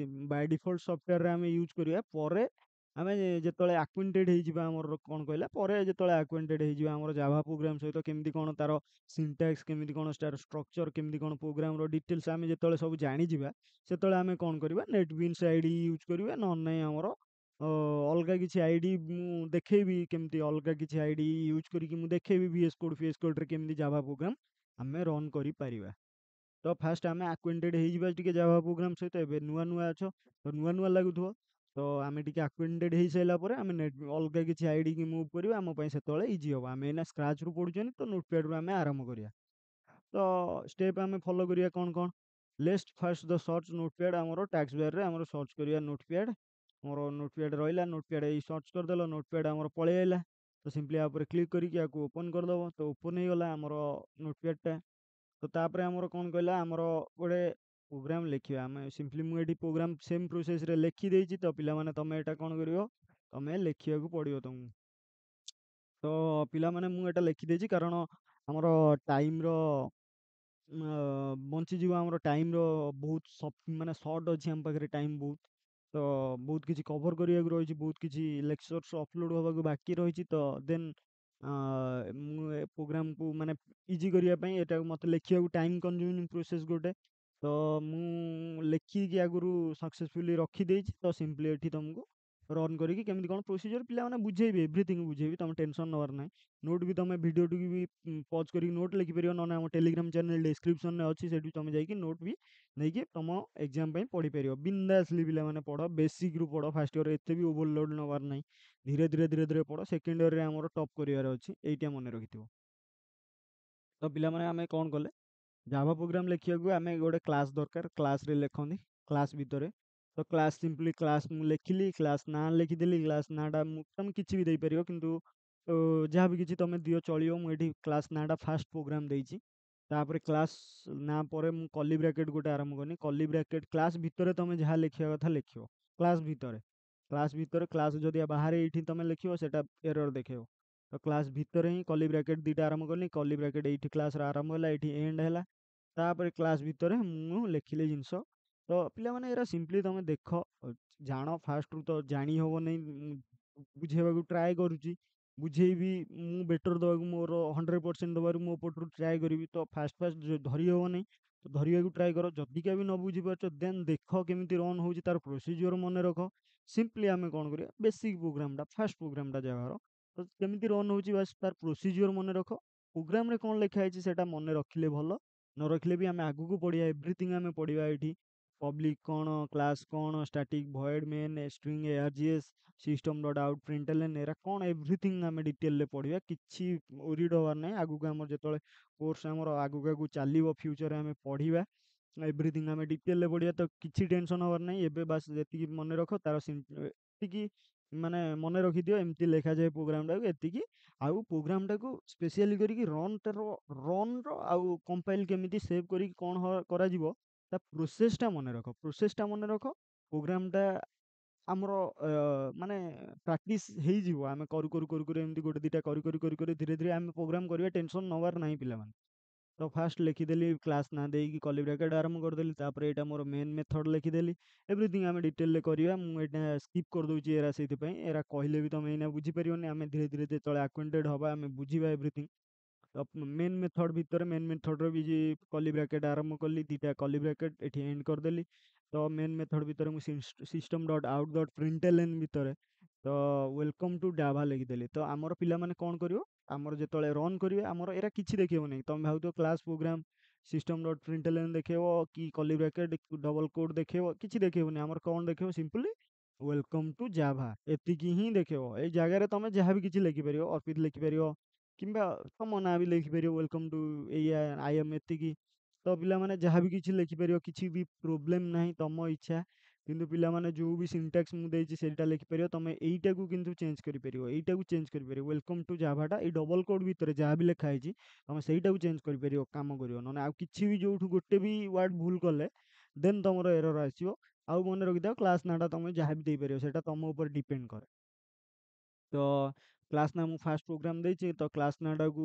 ବାଇ ଡିଫଲ୍ଟ ସଫ୍ଟୱେରରେ ଆମେ ୟୁଜ୍ କରିବା। ପରେ ଆମେ ଯେତେବେଳେ ଆକ୍ୱେଣ୍ଟେଡ୍ ହେଇଯିବା, ଆମର କ'ଣ କହିଲା, ପରେ ଯେତେବେଳେ ଆକ୍ୱେଣ୍ଟେଡ୍ ହେଇଯିବା ଆମର ଜାଭା ପ୍ରୋଗ୍ରାମ ସହିତ, କେମିତି କ'ଣ ତାର ସିଣ୍ଟାକ୍ସ, କେମିତି କ'ଣ ତାର ଷ୍ଟ୍ରକ୍ଚର, କେମିତି କ'ଣ ପ୍ରୋଗ୍ରାମର ଡିଟେଲ୍ସ ଆମେ ଯେତେବେଳେ ସବୁ ଜାଣିଯିବା, ସେତେବେଳେ ଆମେ କ'ଣ କରିବା, ନେଟବିନ୍ସ ଆଇଡି ୟୁଜ୍ କରିବା, ନହେଲେ ନାହିଁ ଆମର ଅଲଗା କିଛି ଆଇଡି ମୁଁ ଦେଖେଇବି, କେମିତି ଅଲଗା କିଛି ଆଇଡି ୟୁଜ୍ କରିକି ମୁଁ ଦେଖେଇବି VS Code ଫିଏସ୍ କୋଡ଼ରେ କେମିତି ଜାଭା ପ୍ରୋଗ୍ରାମ ଆମେ ରନ୍ କରିପାରିବା। ତ ଫାଷ୍ଟ ଆମେ ଆକ୍ୱେଣ୍ଟେଡ୍ ହେଇଯିବା ଟିକେ ଜାଭା ପ୍ରୋଗ୍ରାମ ସହିତ। ଏବେ ନୂଆ ନୂଆ ଅଛ ତ ନୂଆ ନୂଆ ଲାଗୁଥିବ, ତ ଆମେ ଟିକେ ଆକ୍ୱେଣ୍ଟେଡ୍ ହେଇସାରିଲା ପରେ ଆମେ ଅଲଗା କିଛି ଆଇଡି କି ମୁଭ୍ କରିବା, ଆମ ପାଇଁ ସେତେବେଳେ ଇଜି ହବ। ଆମେ ଏଇନା ସ୍କ୍ରାଚରୁ ପଢୁଛନ୍ତି ତ ନୋଟପ୍ୟାଡରୁ ଆମେ ଆରମ୍ଭ କରିବା। ତ ଷ୍ଟେପ୍ ଆମେ ଫଲୋ କରିବା କ'ଣ କ'ଣ? Let's first the search notepad. ଆମର ଟାସ୍କ ବାରରେ ଆମର ସର୍ଚ୍ଚ କରିବା ନୋଟପ୍ୟାଡ୍। ଆମର ନୋଟପ୍ୟାଡ୍ ରହିଲା, ନୋଟପ୍ୟାଡ୍ ଏଇ ସର୍ଚ୍ଚ କରିଦେଲ, ନୋଟପ୍ୟାଡ୍ ଆମର ପଳେଇ ଆଇଲା। ତ ସିମ୍ପଲି ୟା ଉପରେ କ୍ଲିକ୍ କରିକି ୟାକୁ ଓପନ୍ କରିଦେବ, ତ ଓପନ୍ ହେଇଗଲା ଆମର ନୋଟପ୍ୟାଡ୍ଟା। ତ ତାପରେ ଆମର କ'ଣ କହିଲା, ଆମର ଗୋଟେ ପ୍ରୋଗ୍ରାମ ଲେଖିବା। ଆମେ ସିମ୍ପଲି ମୁଁ ଏଠି ପ୍ରୋଗ୍ରାମ ସେମ୍ ପ୍ରୋସେସରେ ଲେଖିଦେଇଛି, ତ ପିଲାମାନେ ତମେ ଏଇଟା କ'ଣ କରିବ, ତମେ ଲେଖିବାକୁ ପଡ଼ିବ ତମକୁ। ତ ପିଲାମାନେ ମୁଁ ଏଇଟା ଲେଖିଦେଇଛି କାରଣ ଆମର ଟାଇମର ବଞ୍ଚିଯିବ। ଆମର ଟାଇମର ବହୁତ ମାନେ ସର୍ଟ ଅଛି ଆମ ପାଖରେ, ଟାଇମ ବହୁତ। ତ ବହୁତ କିଛି କଭର କରିବାକୁ ରହିଛି, ବହୁତ କିଛି ଲେକ୍ଚର୍ସ ଅପଲୋଡ଼ ହେବାକୁ ବାକି ରହିଛି। ତ ଦେନ୍ ମୁଁ ଏ ପ୍ରୋଗ୍ରାମକୁ ମାନେ ଇଜି କରିବା ପାଇଁ ଏଟାକୁ ମୋତେ ଲେଖିବାକୁ ଟାଇମ୍ କନଜ୍ୟୁମିଂ ପ୍ରୋସେସ୍ ଗୋଟେ। ତ ମୁଁ ଲେଖିକି ଆଗରୁ ସକ୍ସେସଫୁଲି ରଖିଦେଇଛି। ତ ସିମ୍ପଲି ଏଠି ତମକୁ ରନ୍ କରିକି କେମିତି କ'ଣ ପ୍ରୋସିଜର ପିଲାମାନେ ବୁଝେଇବେ, ଏଭ୍ରିଥିଙ୍ଗ ବୁଝେଇବି, ତମେ ଟେନସନ୍ ନେବାର ନାହିଁ। ନୋଟ୍ ବି ତମେ ଭିଡ଼ିଓଟିକୁ ବି ପଜ୍ କରିକି ନୋଟ୍ ଲେଖିପାରିବ, ନହେଲେ ଆମ ଟେଲିଗ୍ରାମ ଚ୍ୟାନେଲ ଡେସ୍କ୍ରିପସନରେ ଅଛି, ସେଠି ତମେ ଯାଇକି ନୋଟ୍ ବି ନେଇକି ତମ ଏକ୍ଜାମ ପାଇଁ ପଢ଼ିପାରିବ। ବିନ୍ଦାସଲି ପିଲାମାନେ ପଢ଼, ବେସିକ୍ରୁ ପଢ଼। ଫାଷ୍ଟ ଇୟର ଏତେ ବି ଓଭରଲୋଡ଼ ନେବାର ନାହିଁ। ଧୀରେ ଧୀରେ ଧୀରେ ଧୀରେ ପଢ଼। ସେକେଣ୍ଡ ଇୟରରେ ଆମର ଟପ୍ କରିବାର ଅଛି, ଏଇଟା ମନେ ରଖିଥିବ। ତ ପିଲାମାନେ ଆମେ କ'ଣ କଲେ, ଜାଭା ପ୍ରୋଗ୍ରାମ ଲେଖିବାକୁ ଆମେ ଗୋଟେ କ୍ଲାସ୍ ଦରକାର। କ୍ଲାସ୍ରେ ଲେଖନ୍ତି, କ୍ଲାସ୍ ଭିତରେ। ତ କ୍ଲାସ୍ ସିମ୍ପଲି କ୍ଲାସ୍ ମୁଁ ଲେଖିଲି, କ୍ଲାସ୍ ନାଁ ଲେଖିଦେଲି। କ୍ଲାସ୍ ନାଁଟା ତମେ କିଛି ବି ଦେଇପାରିବ, କିନ୍ତୁ ଯାହା ବି କିଛି ତମେ ଦିଅ ଚଳିବ। ମୁଁ ଏଠି କ୍ଲାସ୍ ନାଁଟା ଫାଷ୍ଟ ପ୍ରୋଗ୍ରାମ ଦେଇଛି। ତାପରେ କ୍ଲାସ୍ ନାଁ ପରେ ମୁଁ କଲି ବ୍ରାକେଟ୍ ଗୋଟେ ଆରମ୍ଭ କଲି। କଲି ବ୍ରାକେଟ୍ କ୍ଲାସ୍ ଭିତରେ ତମେ ଯାହା ଲେଖିବା କଥା ଲେଖିବ, କ୍ଲାସ୍ ଭିତରେ। କ୍ଲାସ୍ ଭିତରେ, କ୍ଲାସ୍ ଯଦି ବାହାରେ ଏଇଠି ତମେ ଲେଖିବ ସେଇଟା ଏରର ଦେଖେଇବ। ତ କ୍ଲାସ୍ ଭିତରେ ହିଁ କଲି ବ୍ରାକେଟ୍ ଦୁଇଟା ଆରମ୍ଭ କଲି। କଲି ବ୍ରାକେଟ୍ ଏଇଠି କ୍ଲାସ୍ର ଆରମ୍ଭ ହେଲା, ଏଇଠି ଏଣ୍ଡ ହେଲା। ତାପରେ କ୍ଲାସ୍ ଭିତରେ ମୁଁ ଲେଖିଲି ଜିନିଷ। ତ ପିଲାମାନେ ଏରା ସିମ୍ପଲି ତମେ ଦେଖ, ଜାଣ। ଫାଷ୍ଟରୁ ତ ଜାଣି ହବ ନାହିଁ, ବୁଝେଇବାକୁ ଟ୍ରାଏ କରୁଛି। ବୁଝେଇବି ମୁଁ ବେଟର୍ ଦେବାକୁ, ମୋର 100% ଦେବାରୁ ମୋ ପଟରୁ ଟ୍ରାଏ କରିବି। ତ ଫାଷ୍ଟ ଫାଷ୍ଟ ଧରି ହେବ ନାହିଁ, ତ ଧରିବାକୁ ଟ୍ରାଏ କର। ଯଦିକା ବି ନ ବୁଝିପାରୁଛ ଦେନ୍ ଦେଖ କେମିତି ରନ୍ ହେଉଛି, ତାର ପ୍ରୋସିଜିଓର ମନେ ରଖ। ସିମ୍ପଲି ଆମେ କ'ଣ କରିବା, ବେସିକ୍ ପ୍ରୋଗ୍ରାମଟା, ଫାଷ୍ଟ ପ୍ରୋଗ୍ରାମଟା ଯାହାର ତ କେମିତି ରନ୍ ହେଉଛି ବାସ୍ ତାର ପ୍ରୋସିଜିଓର ମନେ ରଖ। ପ୍ରୋଗ୍ରାମରେ କ'ଣ ଲେଖା ହେଇଛି ସେଇଟା ମନେ ରଖିଲେ ଭଲ, ନ ରଖିଲେ ବି ଆମେ ଆଗକୁ ପଢ଼ିବା। ଏଭ୍ରିଥିଙ୍ଗ ଆମେ ପଢ଼ିବା ଏଇଠି। ପବ୍ଲିକ୍ କ'ଣ, କ୍ଲାସ୍ କ'ଣ, static, void, main, string, ARGS, system dot out, println, ଏରା କ'ଣ ଏଭ୍ରିଥିଙ୍ଗ ଆମେ ଡିଟେଲରେ ପଢ଼ିବା। କିଛି ଓରିଡ୍ ହେବାର ନାହିଁ। ଆଗକୁ ଆମର ଯେତେବେଳେ କୋର୍ସ ଆମର ଆଗକୁ ଆଗକୁ ଚାଲିବ, ଫ୍ୟୁଚରରେ ଆମେ ପଢ଼ିବା ଏଭ୍ରିଥିଙ୍ଗ, ଆମେ ଡିଟେଲରେ ପଢ଼ିବା। ତ କିଛି ଟେନସନ୍ ହେବାର ନାହିଁ। ଏବେ ବାସ୍ ଯେତିକି ମନେ ରଖ, ତାର ଏତିକି ମାନେ ମନେ ରଖିଦିଅ, ଏମିତି ଲେଖାଯାଏ ପ୍ରୋଗ୍ରାମଟାକୁ, ଏତିକି। ଆଉ ପ୍ରୋଗ୍ରାମଟାକୁ ସ୍ପେସିଆଲି କରିକି ରନ୍ର ଆଉ କମ୍ପାଇଲ୍ କେମିତି ସେଭ୍ କରିକି କ'ଣ କରାଯିବ, ତା ପ୍ରୋସେସଟା ମନେ ରଖ। ପ୍ରୋସେସଟା ମନେ ରଖ। ପ୍ରୋଗ୍ରାମଟା ଆମର ମାନେ ପ୍ରାକ୍ଟିସ୍ ହେଇଯିବ। ଆମେ କରୁ କରୁ କରୁ କରୁ ଏମିତି ଗୋଟେ ଦୁଇଟା କରି କରି କରି କରି ଧୀରେ ଧୀରେ ଆମେ ପ୍ରୋଗ୍ରାମ କରିବା। ଟେନସନ୍ ନେବାର ନାହିଁ ପିଲାମାନେ। ତ ଫାଷ୍ଟ ଲେଖିଦେଲି, କ୍ଲାସ୍ ନାଁ ଦେଇକି କଲି ବ୍ରାକେଟ୍ ଆରମ୍ଭ କରିଦେଲି। ତାପରେ ଏଇଟା ମୋର ମେନ୍ ମେଥଡ଼ ଲେଖିଦେଲି। ଏଭ୍ରିଥିଙ୍ଗ ଆମେ ଡିଟେଲରେ କରିବା। ମୁଁ ଏଇଟା ସ୍କିପ୍ କରିଦେଉଛି ଏରା, ସେଇଥିପାଇଁ ଏରା କହିଲେ ବି ତମେ ଏଇନା ବୁଝିପାରିବନି। ଆମେ ଧୀରେ ଧୀରେ ଯେତେବେଳେ ଆକ୍ୱେଣ୍ଟେଡ୍ ହବା ଆମେ ବୁଝିବା ଏଭ୍ରିଥିଙ୍ଗ। ତ ମେନ୍ ମେଥଡ଼ ଭିତରେ, ମେନ୍ ମେଥଡ଼ର ବି କଲି ବ୍ରାକେଟ୍ ଆରମ୍ଭ କଲି, ଦୁଇଟା କଲି ବ୍ରାକେଟ୍ ଏଠି ଏଣ୍ଡ କରିଦେଲି। ତ ମେନ୍ ମେଥଡ଼ ଭିତରେ ମୁଁ ସିଷ୍ଟମ୍ ଡଟ୍ ଆଉଟ୍ ଡଟ୍ ପ୍ରିଣ୍ଟଏଲ୍ଏନ୍ ଭିତରେ ତ ୱେଲକମ୍ ଟୁ ଜାଭା ଲେଖିଦେଲି। ତ ଆମର ପିଲାମାନେ କ'ଣ କରିବ, ଆମର ଯେତେବେଳେ ରନ୍ କରିବେ ଆମର ଏରା କିଛି ଦେଖେଇବ ନାହିଁ। ତମେ ଭାବୁଥିବ କ୍ଲାସ୍ ପ୍ରୋଗ୍ରାମ ସିଷ୍ଟମ୍ ଡଟ୍ ପ୍ରିଣ୍ଟଏଲ୍ଏନ୍ ଦେଖେଇବ କି କଲି ବ୍ରାକେଟ୍ ଡବଲ କୋଡ୍ ଦେଖେଇବ, କିଛି ଦେଖେଇବନି। ଆମର କ'ଣ ଦେଖେଇବ, ସିମ୍ପଲି ୱେଲକମ୍ ଟୁ ଜାଭା, ଏତିକି ହିଁ ଦେଖେଇବ। ଏଇ ଜାଗାରେ ତମେ ଯାହା ବି କିଛି ଲେଖିପାରିବ, ଅର୍ପିତ ଲେଖିପାରିବ, କିମ୍ବା ତମ ନାଁ ବି ଲେଖିପାରିବ, ୱେଲକମ୍ ଟୁ ଏଇଆ ଆଇ ଏମ୍, ଏତିକି। ତ ପିଲାମାନେ ଯାହା ବି କିଛି ଲେଖିପାରିବ, କିଛି ବି ପ୍ରୋବ୍ଲେମ୍ ନାହିଁ, ତମ ଇଚ୍ଛା। କିନ୍ତୁ ପିଲାମାନେ ଯେଉଁ ବି ସିଣ୍ଟାକ୍ସ ମୁଁ ଦେଇଛି ସେଇଟା ଲେଖିପାରିବ। ତମେ ଏଇଟାକୁ କିନ୍ତୁ ଚେଞ୍ଜ କରିପାରିବ, ଏଇଟାକୁ ଚେଞ୍ଜ କରିପାରିବ। ୱେଲକମ୍ ଟୁ ଜାଭାଟା ଏଇ ଡବଲ କୋଡ୍ ଭିତରେ ଯାହା ବି ଲେଖା ହେଇଛି ତମେ ସେଇଟାକୁ ଚେଞ୍ଜ କରିପାରିବ, କାମ କରିବ। ନହେଲେ ଆଉ କିଛି ବି ଯୋଉଠୁ ଗୋଟେ ବି ୱାର୍ଡ ଭୁଲ କଲେ ଦେନ୍ ତମର ଏରର ଆସିବ। ଆଉ ମନେ ରଖିଥାଅ, କ୍ଲାସ୍ ନାଁଟା ତମେ ଯାହା ବି ଦେଇପାରିବ, ସେଇଟା ତମ ଉପରେ ଡିପେଣ୍ଡ କରେ। ତ କ୍ଲାସ୍ ନାଁ ମୁଁ ଫାଷ୍ଟ ପ୍ରୋଗ୍ରାମ ଦେଇଛି। ତ କ୍ଲାସ୍ ନାଁଟାକୁ,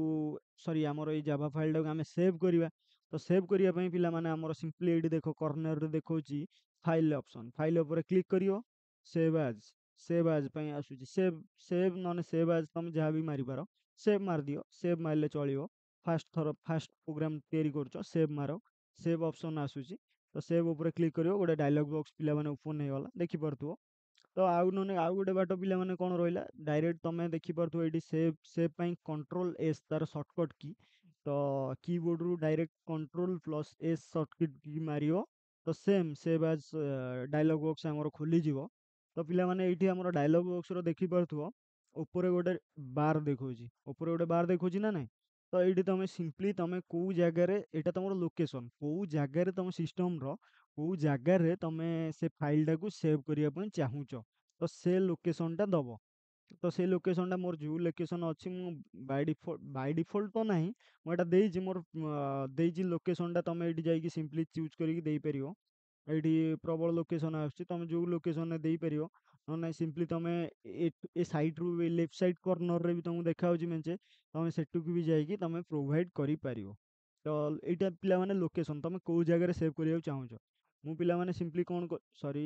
ସରି, ଆମର ଏଇ ଜାଭା ଫାଇଲଟାକୁ ଆମେ ସେଭ୍ କରିବା। ତ ସେଭ୍ କରିବା ପାଇଁ ପିଲାମାନେ ଆମର ସିମ୍ପଲି ଏଇଠି ଦେଖ, କର୍ଣ୍ଣରରେ ଦେଖାଉଛି ଫାଇଲ୍ ଅପସନ୍। ଫାଇଲ୍ ଉପରେ କ୍ଲିକ୍ କରିବ। ସେଭ୍ ଆଜ୍, ସେଭ୍ ଆଜ୍ ପାଇଁ ଆସୁଛି। ସେଭ୍ ନହେଲେ ସେଭ୍ ଆଜ୍ ତମେ ଯାହା ବି ମାରିପାର। ସେଭ୍ ମାରିଦିଅ, ସେଭ୍ ମାରିଲେ ଚଳିବ। ଫାଷ୍ଟ ପ୍ରୋଗ୍ରାମ ତିଆରି କରୁଛ, ସେଭ୍ ମାର। ସେଭ୍ ଅପସନ୍ ଆସୁଛି। ତ ସେଭ୍ ଉପରେ କ୍ଲିକ୍ କରିବ, ଗୋଟେ ଡାୟଲଗ୍ ବକ୍ସ ପିଲାମାନେ ଓପନ୍ ହେଇଗଲା, ଦେଖିପାରୁଥିବ। ତ ଆଉ ନହେଲେ ଆଉ ଗୋଟେ ବାଟ ପିଲାମାନେ କ'ଣ ରହିଲା, ଡାଇରେକ୍ଟ ତମେ ଦେଖିପାରୁଥିବ ଏଇଠି ସେଭ୍ ପାଇଁ କଣ୍ଟ୍ରୋଲ ଏସ୍ ତାର ସର୍ଟକଟ୍ କି। ତ କିବୋର୍ଡ଼ରୁ direct control plus S shortcut key ମାରିବ, ତ ସେଭ୍ ଆଜ୍ ଡାୟଲଗ୍ ବକ୍ସ ଆମର ଖୋଲିଯିବ। ତ ପିଲାମାନେ ଏଇଠି ଆମର ଡାୟଲଗ୍ ବକ୍ସର ଦେଖିପାରୁଥିବ ଉପରେ ଗୋଟେ ବାର୍ ଦେଖଉଛି, ଉପରେ ଗୋଟେ ବାର୍ ଦେଖଉଛି ନା ନାହିଁ। ତ ଏଇଠି ତମେ ସିମ୍ପଲି ତମେ କୋଉ ଜାଗାରେ, ଏଇଟା ତମର ଲୋକେସନ୍, କୋଉ ଜାଗାରେ ତମ ସିଷ୍ଟମର କୋଉ ଜାଗାରେ ତମେ ସେ ଫାଇଲଟାକୁ ସେଭ୍ କରିବା ପାଇଁ ଚାହୁଁଛ, ତ ସେ ଲୋକେସନଟା ଦବ। ତ ସେଇ ଲୋକେସନଟା ମୋର ଯୋଉ ଲୋକେସନ ଅଛି, ମୁଁ ବାଇ ଡିଫଲ୍ଟ ତ ନାହିଁ, ମୁଁ ଏଇଟା ଦେଇଛି ମୋର ଦେଇଛି ଲୋକେସନଟା। ତମେ ଏଇଠି ଯାଇକି ସିମ୍ପଲି ଚୁଜ୍ କରିକି ଦେଇପାରିବ। ଏଇଠି ପ୍ରବଳ ଲୋକେସନ ଆସୁଛି, ତମେ ଯୋଉ ଲୋକେସନରେ ଦେଇପାରିବ। ନହେଲେ ନାହିଁ ସିମ୍ପଲି ତମେ ଏ ସାଇଟ୍ରୁ ଲେଫ୍ଟ ସାଇଡ୍ କର୍ଣ୍ଣରରେ ବି ତମକୁ ଦେଖାଯାଉଛି ମେଞ୍ଚେ, ତମେ ସେଠୁକୁ ବି ଯାଇକି ତମେ ପ୍ରୋଭାଇଡ୍ କରିପାରିବ। ତ ଏଇଟା ପିଲାମାନେ ଲୋକେସନ, ତମେ କୋଉ ଜାଗାରେ ସେଭ୍ କରିବାକୁ ଚାହୁଁଛ। ମୁଁ ପିଲାମାନେ ସିମ୍ପଲି କ'ଣ ସରି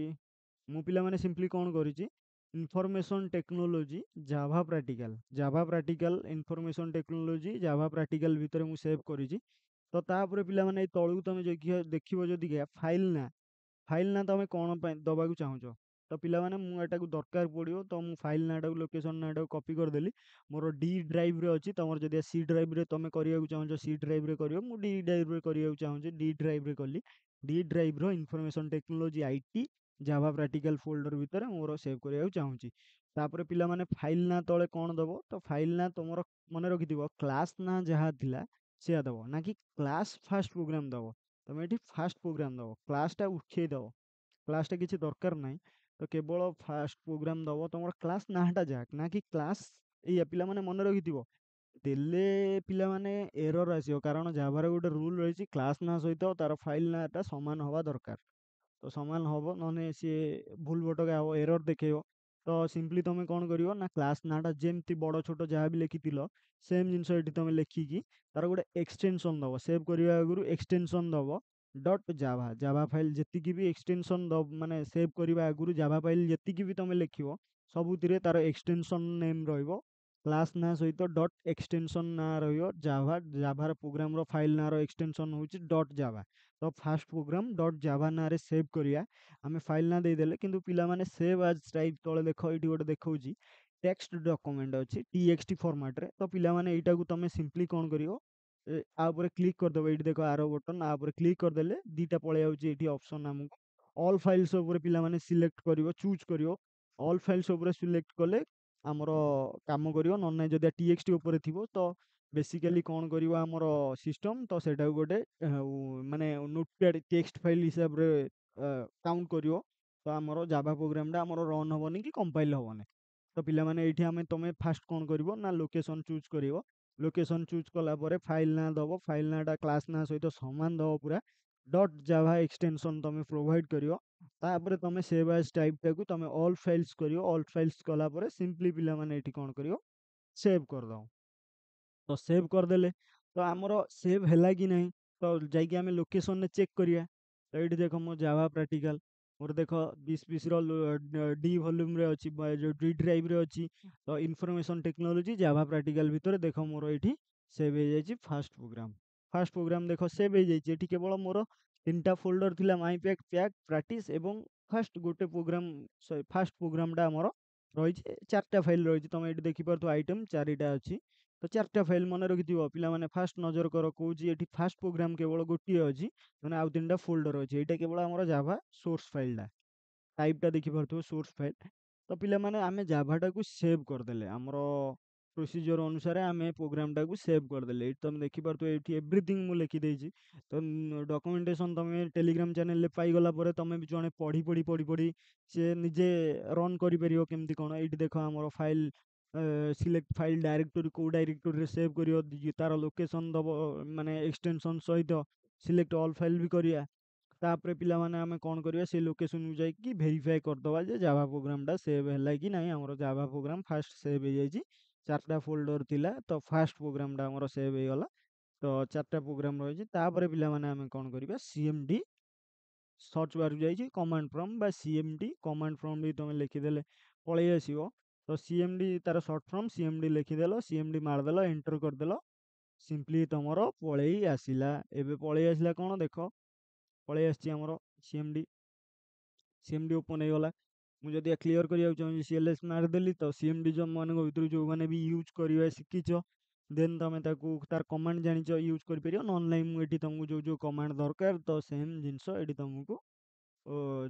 ମୁଁ ପିଲାମାନେ ସିମ୍ପଲି କ'ଣ କରିଛି, information technology Java practical information technology Java practical ଭିତରେ ମୁଁ ସେଭ୍ କରିଛି। ତ ତାପରେ ପିଲାମାନେ ଏଇ ତଳକୁ ତମେ ଦେଖିବ ଯଦିକା ଫାଇଲ୍ ନା ତମେ କ'ଣ ପାଇଁ ଦବାକୁ ଚାହୁଁଛ। ତ ପିଲାମାନେ ମୁଁ ଏଟାକୁ ଦରକାର ପଡ଼ିବ, ତ ମୁଁ ଫାଇଲ୍ ନାଁଟାକୁ ଲୋକେସନ୍ ନାଁଟାକୁ କପି କରିଦେଲି। ମୋର ଡି ଡ୍ରାଇଭ୍ରେ ଅଛି, ତମର ଯଦି ସି ଡ୍ରାଇଭ୍ରେ ତମେ କରିବାକୁ ଚାହୁଁଛ ସି ଡ୍ରାଇଭ୍ରେ କରିବ, ମୁଁ ଡି ଡ୍ରାଇଭ୍ରେ କରିବାକୁ ଚାହୁଁଛି ଡି ଡ୍ରାଇଭ୍ରେ କଲି। ଡି ଡ୍ରାଇଭ୍ର information technology IT Java practical folder ଭିତରେ ମୋର ସେଭ୍ କରିବାକୁ ଚାହୁଁଛି। ତାପରେ ପିଲାମାନେ ଫାଇଲ୍ ନାଁ ତଳେ କ'ଣ ଦେବ, ତ ଫାଇଲ୍ ନାଁ ତମର ମନେ ରଖିଥିବ କ୍ଲାସ୍ ନାଁ ଯାହା ଥିଲା ସେୟା ଦେବ, ନା କି କ୍ଲାସ୍ ଫାଷ୍ଟ ପ୍ରୋଗ୍ରାମ୍ ଦେବ। ତମେ ଏଠି ଫାଷ୍ଟ ପ୍ରୋଗ୍ରାମ୍ ଦେବ, କ୍ଲାସ୍ଟା ଉଠେଇ ଦେବ, କ୍ଲାସ୍ଟା କିଛି ଦରକାର ନାହିଁ। ତ କେବଳ ଫାଷ୍ଟ ପ୍ରୋଗ୍ରାମ୍ ଦେବ ତମର କ୍ଲାସ୍ ନାଁଟା ଯାହା, ନା କି କ୍ଲାସ୍। ଏଇଆ ପିଲାମାନେ ମନେ ରଖିଥିବ। ଦେଲେ ପିଲାମାନେ ଏରର୍ ଆସିବ, କାରଣ ଜାଭାର ଗୋଟେ ରୁଲ୍ ରହିଛି, କ୍ଲାସ୍ ନାଁ ସହିତ ତାର ଫାଇଲ୍ ନାଁଟା ସମାନ ହେବା ଦରକାର। ତ ସମାନ ହେବ, ନହେଲେ ସିଏ ଭୁଲ ଭଟକା ହେବ, ଏରର୍ ଦେଖେଇବ। ତ ସିମ୍ପଲି ତମେ କ'ଣ କରିବ ନା, କ୍ଲାସ୍ ନାଁଟା ଯେମିତି ବଡ଼ ଛୋଟ ଯାହା ବି ଲେଖିଥିଲ ସେମ୍ ଜିନିଷ ଏଠି ତମେ ଲେଖିକି ତାର ଗୋଟେ ଏକ୍ସଟେନସନ୍ ଦେବ। ସେଭ୍ କରିବା ଆଗରୁ ଏକ୍ସଟେନସନ୍ ଦେବ ଜାଭା ଫାଇଲ୍ ଯେତିକି ବି ଏକ୍ସଟେନସନ୍ ମାନେ ସେଭ୍ କରିବା ଆଗରୁ ଜାଭା ଫାଇଲ୍ ଯେତିକି ବି ତମେ ଲେଖିବ ସବୁଥିରେ ତାର ଏକ୍ସଟେନସନ୍ ନେମ୍ ରହିବ। କ୍ଲାସ୍ ନାଁ ସହିତ ଡଟ୍ ଏକ୍ସଟେନସନ୍ ନାଁ ରହିବ। ଜାଭାର ପ୍ରୋଗ୍ରାମର ଫାଇଲ୍ ନାଁର ଏକ୍ସଟେନସନ୍ ହେଉଛି ଡଟ୍ ଜାଭା। ତ ଫାଷ୍ଟ ପ୍ରୋଗ୍ରାମ୍ ଡଟ୍ ଜାଭା ନାଁରେ ସେଭ୍ କରିବା। ଆମେ ଫାଇଲ୍ ନାଁ ଦେଇଦେଲେ, କିନ୍ତୁ ପିଲାମାନେ ସେଭ୍ ଆଜ୍ ଟାଇପ୍ ତଳେ ଦେଖ, ଏଇଠି ଗୋଟେ ଦେଖଉଛି ଟେକ୍ସଟ ଡକ୍ୟୁମେଣ୍ଟ ଅଛି txt ଫର୍ମାଟ୍ରେ। ତ ପିଲାମାନେ ଏଇଟାକୁ ତମେ ସିମ୍ପଲି କ'ଣ କରିବ, ଆ ଉପରେ କ୍ଲିକ୍ କରିଦେବ। ଏଇଠି ଦେଖ ଆରୋ ବଟନ୍, ଆ ଉପରେ କ୍ଲିକ୍ କରିଦେଲେ ଦୁଇଟା ପଳେଇ ଯାଉଛି ଏଇଠି ଅପସନ୍ ଆମକୁ। ଅଲ୍ ଫାଇଲ୍ସ ଉପରେ ପିଲାମାନେ ସିଲେକ୍ଟ କରିବ, ଚୁଜ୍ କରିବ। ଅଲ୍ ଫାଇଲ୍ସ ଉପରେ ସିଲେକ୍ଟ କଲେ ଆମର କାମ କରିବ, ନହେଲେ ନାହିଁ ଯଦି txt ଉପରେ ଥିବ ତ ବେସିକାଲି କ'ଣ କରିବ ଆମର ସିଷ୍ଟମ୍, ତ ସେଇଟାକୁ ଗୋଟେ ମାନେ ନୋଟପ୍ୟାଡ୍ ଟେକ୍ସଟ ଫାଇଲ୍ ହିସାବରେ କାଉଣ୍ଟ କରିବ। ତ ଆମର ଜାଭା ପ୍ରୋଗ୍ରାମଟା ଆମର ରନ୍ ହେବନି କି କମ୍ପାଇଲ୍ ହେବନି। ତ ପିଲାମାନେ ଏଇଠି ତମେ ଫାଷ୍ଟ କ'ଣ କରିବ ନା, ଲୋକେସନ୍ ଚୁଜ୍ କରିବ। ଲୋକେସନ୍ ଚୁଜ୍ କଲା ପରେ ଫାଇଲ୍ ନାଁ ଦେବ, ଫାଇଲ୍ ନାଁଟା କ୍ଲାସ୍ ନାଁ ସହିତ ସମାନ ଦେବ ପୁରା। ଡଟ୍ ଜାଭା ଏକ୍ସଟେନସନ୍ ତମେ ପ୍ରୋଭାଇଡ୍ କରିବ। ତାପରେ ତମେ ସେଭ୍ ଆଜ୍ ଟାଇପ୍ଟାକୁ ତମେ ଅଲ୍ ଫାଇଲ୍ସ କରିବ। ଅଲ୍ ଫାଇଲ୍ସ କଲା ପରେ ସିମ୍ପଲି ପିଲାମାନେ ଏଇଠି କ'ଣ କରିବ, ସେଭ୍ କରିଦେବ। ତ ସେଭ୍ କରିଦେଲେ ତ ଆମର ସେଭ୍ ହେଲା କି ନାହିଁ, ତ ଯାଇକି ଆମେ ଲୋକେସନରେ ଚେକ୍ କରିବା। ତ ଏଇଠି ଦେଖ ମୋ ଜାଭା ପ୍ରାକ୍ଟିକାଲ, ମୋର ଦେଖ 20 ଡି ଭଲ୍ୟୁମ୍ରେ ଅଛି, ଯେଉଁ ଡି ଡ୍ରାଇଭ୍ରେ ଅଛି। ତ ଇନଫର୍ମେସନ୍ ଟେକ୍ନୋଲୋଜି ଜାଭା ପ୍ରାକ୍ଟିକାଲ ଭିତରେ ଦେଖ ମୋର ଏଇଠି ସେଭ୍ ହେଇଯାଇଛି ଫାଷ୍ଟ ପ୍ରୋଗ୍ରାମ୍। ଫାଷ୍ଟ ପ୍ରୋଗ୍ରାମ୍ ଦେଖ ସେଭ୍ ହେଇଯାଇଛି। ଏଠି କେବଳ ମୋର 3ଟା ଫୋଲ୍ଡର ଥିଲା, ମାଇ ପ୍ୟାକ୍ ପ୍ରାକ୍ଟିସ୍ ଏବଂ ଫାଷ୍ଟ ଗୋଟେ ପ୍ରୋଗ୍ରାମ୍, ଫାଷ୍ଟ ପ୍ରୋଗ୍ରାମଟା ଆମର ରହିଛି। 4ଟା ଫାଇଲ୍ ରହିଛି, ତମେ ଏଇଠି ଦେଖିପାରୁଥିବ ଆଇଟମ୍ 4ଟା ଅଛି। ତ 4ଟା ଫାଇଲ୍ ମନେ ରଖିଥିବ ପିଲାମାନେ। ଫାଷ୍ଟ ନଜର କର, କହୁଛି ଏଠି ଫାଷ୍ଟ ପ୍ରୋଗ୍ରାମ୍ କେବଳ ଗୋଟିଏ ଅଛି, ମାନେ ଆଉ 3ଟା ଫୋଲ୍ଡର ଅଛି। ଏଇଟା କେବଳ ଆମର ଜାଭା ସୋର୍ସ ଫାଇଲ୍ଟା, ଟାଇପ୍ଟା ଦେଖିପାରୁଥିବ ସୋର୍ସ ଫାଇଲ୍। ତ ପିଲାମାନେ ଆମେ ଜାଭାଟାକୁ ସେଭ୍ କରିଦେଲେ, ଆମର ପ୍ରୋସିଜର ଅନୁସାରେ ଆମେ ପ୍ରୋଗ୍ରାମଟାକୁ ସେଭ୍ କରିଦେଲେ। ଏଇଠି ତମେ ଦେଖିପାରୁଥିବ, ଏଇଠି ଏଭ୍ରିଥିଙ୍ଗ ମୁଁ ଲେଖିଦେଇଛି। ତ ଡକୁମେଣ୍ଟେସନ୍ ତମେ ଟେଲିଗ୍ରାମ ଚ୍ୟାନେଲରେ ପାଇଗଲା ପରେ ତମେ ବି ଜଣେ ପଢ଼ି ସେ ନିଜେ ରନ୍ କରିପାରିବ କେମିତି କ'ଣ। ଏଇଠି ଦେଖ ଆମର ଫାଇଲ୍ ସିଲେକ୍ଟ ଫାଇଲ୍ ଡାଇରେକ୍ଟୋରୀ, କେଉଁ ଡାଇରେକ୍ଟୋରୀରେ ସେଭ୍ କରିବ ତାର ଲୋକେସନ୍ ଦେବ, ମାନେ ଏକ୍ସଟେନସନ୍ ସହିତ ସିଲେକ୍ଟ ଅଲ୍ ଫାଇଲ୍ ବି କରିବା। ତାପରେ ପିଲାମାନେ ଆମେ କ'ଣ କରିବା, ସେଇ ଲୋକେସନକୁ ଯାଇକି ଭେରିଫାଏ କରିଦେବା ଯେ ଜାଭା ପ୍ରୋଗ୍ରାମଟା ସେଭ୍ ହେଲା କି ନାହିଁ। ଆମର ଜାଭା ପ୍ରୋଗ୍ରାମ ଫାଷ୍ଟ ସେଭ୍ ହେଇଯାଇଛି। 4ଟା ଫୋଲ୍ଡର ଥିଲା, ତ ଫାଷ୍ଟ ପ୍ରୋଗ୍ରାମଟା ଆମର ସେଭ୍ ହେଇଗଲା। ତ 4ଟା ପ୍ରୋଗ୍ରାମ ରହିଛି। ତାପରେ ପିଲାମାନେ ଆମେ କ'ଣ କରିବା, ସିଏମ୍ଡି ସର୍ଚ୍ଚ ବାରକୁ ଯାଇଛି କମାଣ୍ଡ ପ୍ରମ୍ପ୍ଟ ବା ସିଏମ୍ଡି କମାଣ୍ଡ ପ୍ରମ୍ପ୍ଟ ବି ତମେ ଲେଖିଦେଲେ ପଳେଇ ଆସିବ। ତ ସିଏମ୍ଡି ତାର ସର୍ଟ ଫର୍ମ ସିଏମ୍ଡି ଲେଖିଦେଲ, ସିଏମ୍ଡି ମାରିଦେଲ, ଏଣ୍ଟର କରିଦେଲ, ସିମ୍ପଲି ତମର ପଳେଇ ଆସିଲା। ଏବେ ପଳେଇ ଆସିଲା କ'ଣ ଦେଖ, ପଳେଇ ଆସିଛି ଆମର ସିଏମ୍ଡି ଓପନ୍ ହେଇଗଲା। ମୁଁ ଯଦି କ୍ଲିୟର କରିବାକୁ ଚାହୁଁଛି CLS ମାରିଦେଲି ତ CMD ମାନଙ୍କ ଭିତରୁ ଯେଉଁମାନେ ବି ୟୁଜ୍ କରିବା ଶିଖିଛ ଦେନ୍ ତମେ ତାକୁ ତାର କମାଣ୍ଡ ଜାଣିଛ ୟୁଜ୍ କରିପାରିବ। ନହେଲେ ନାହିଁ ମୁଁ ଏଠି ତମକୁ ଯୋଉ ଯୋଉ କମାଣ୍ଡ ଦରକାର ତ ସେମ୍ ଜିନିଷ ଏଠି ତମକୁ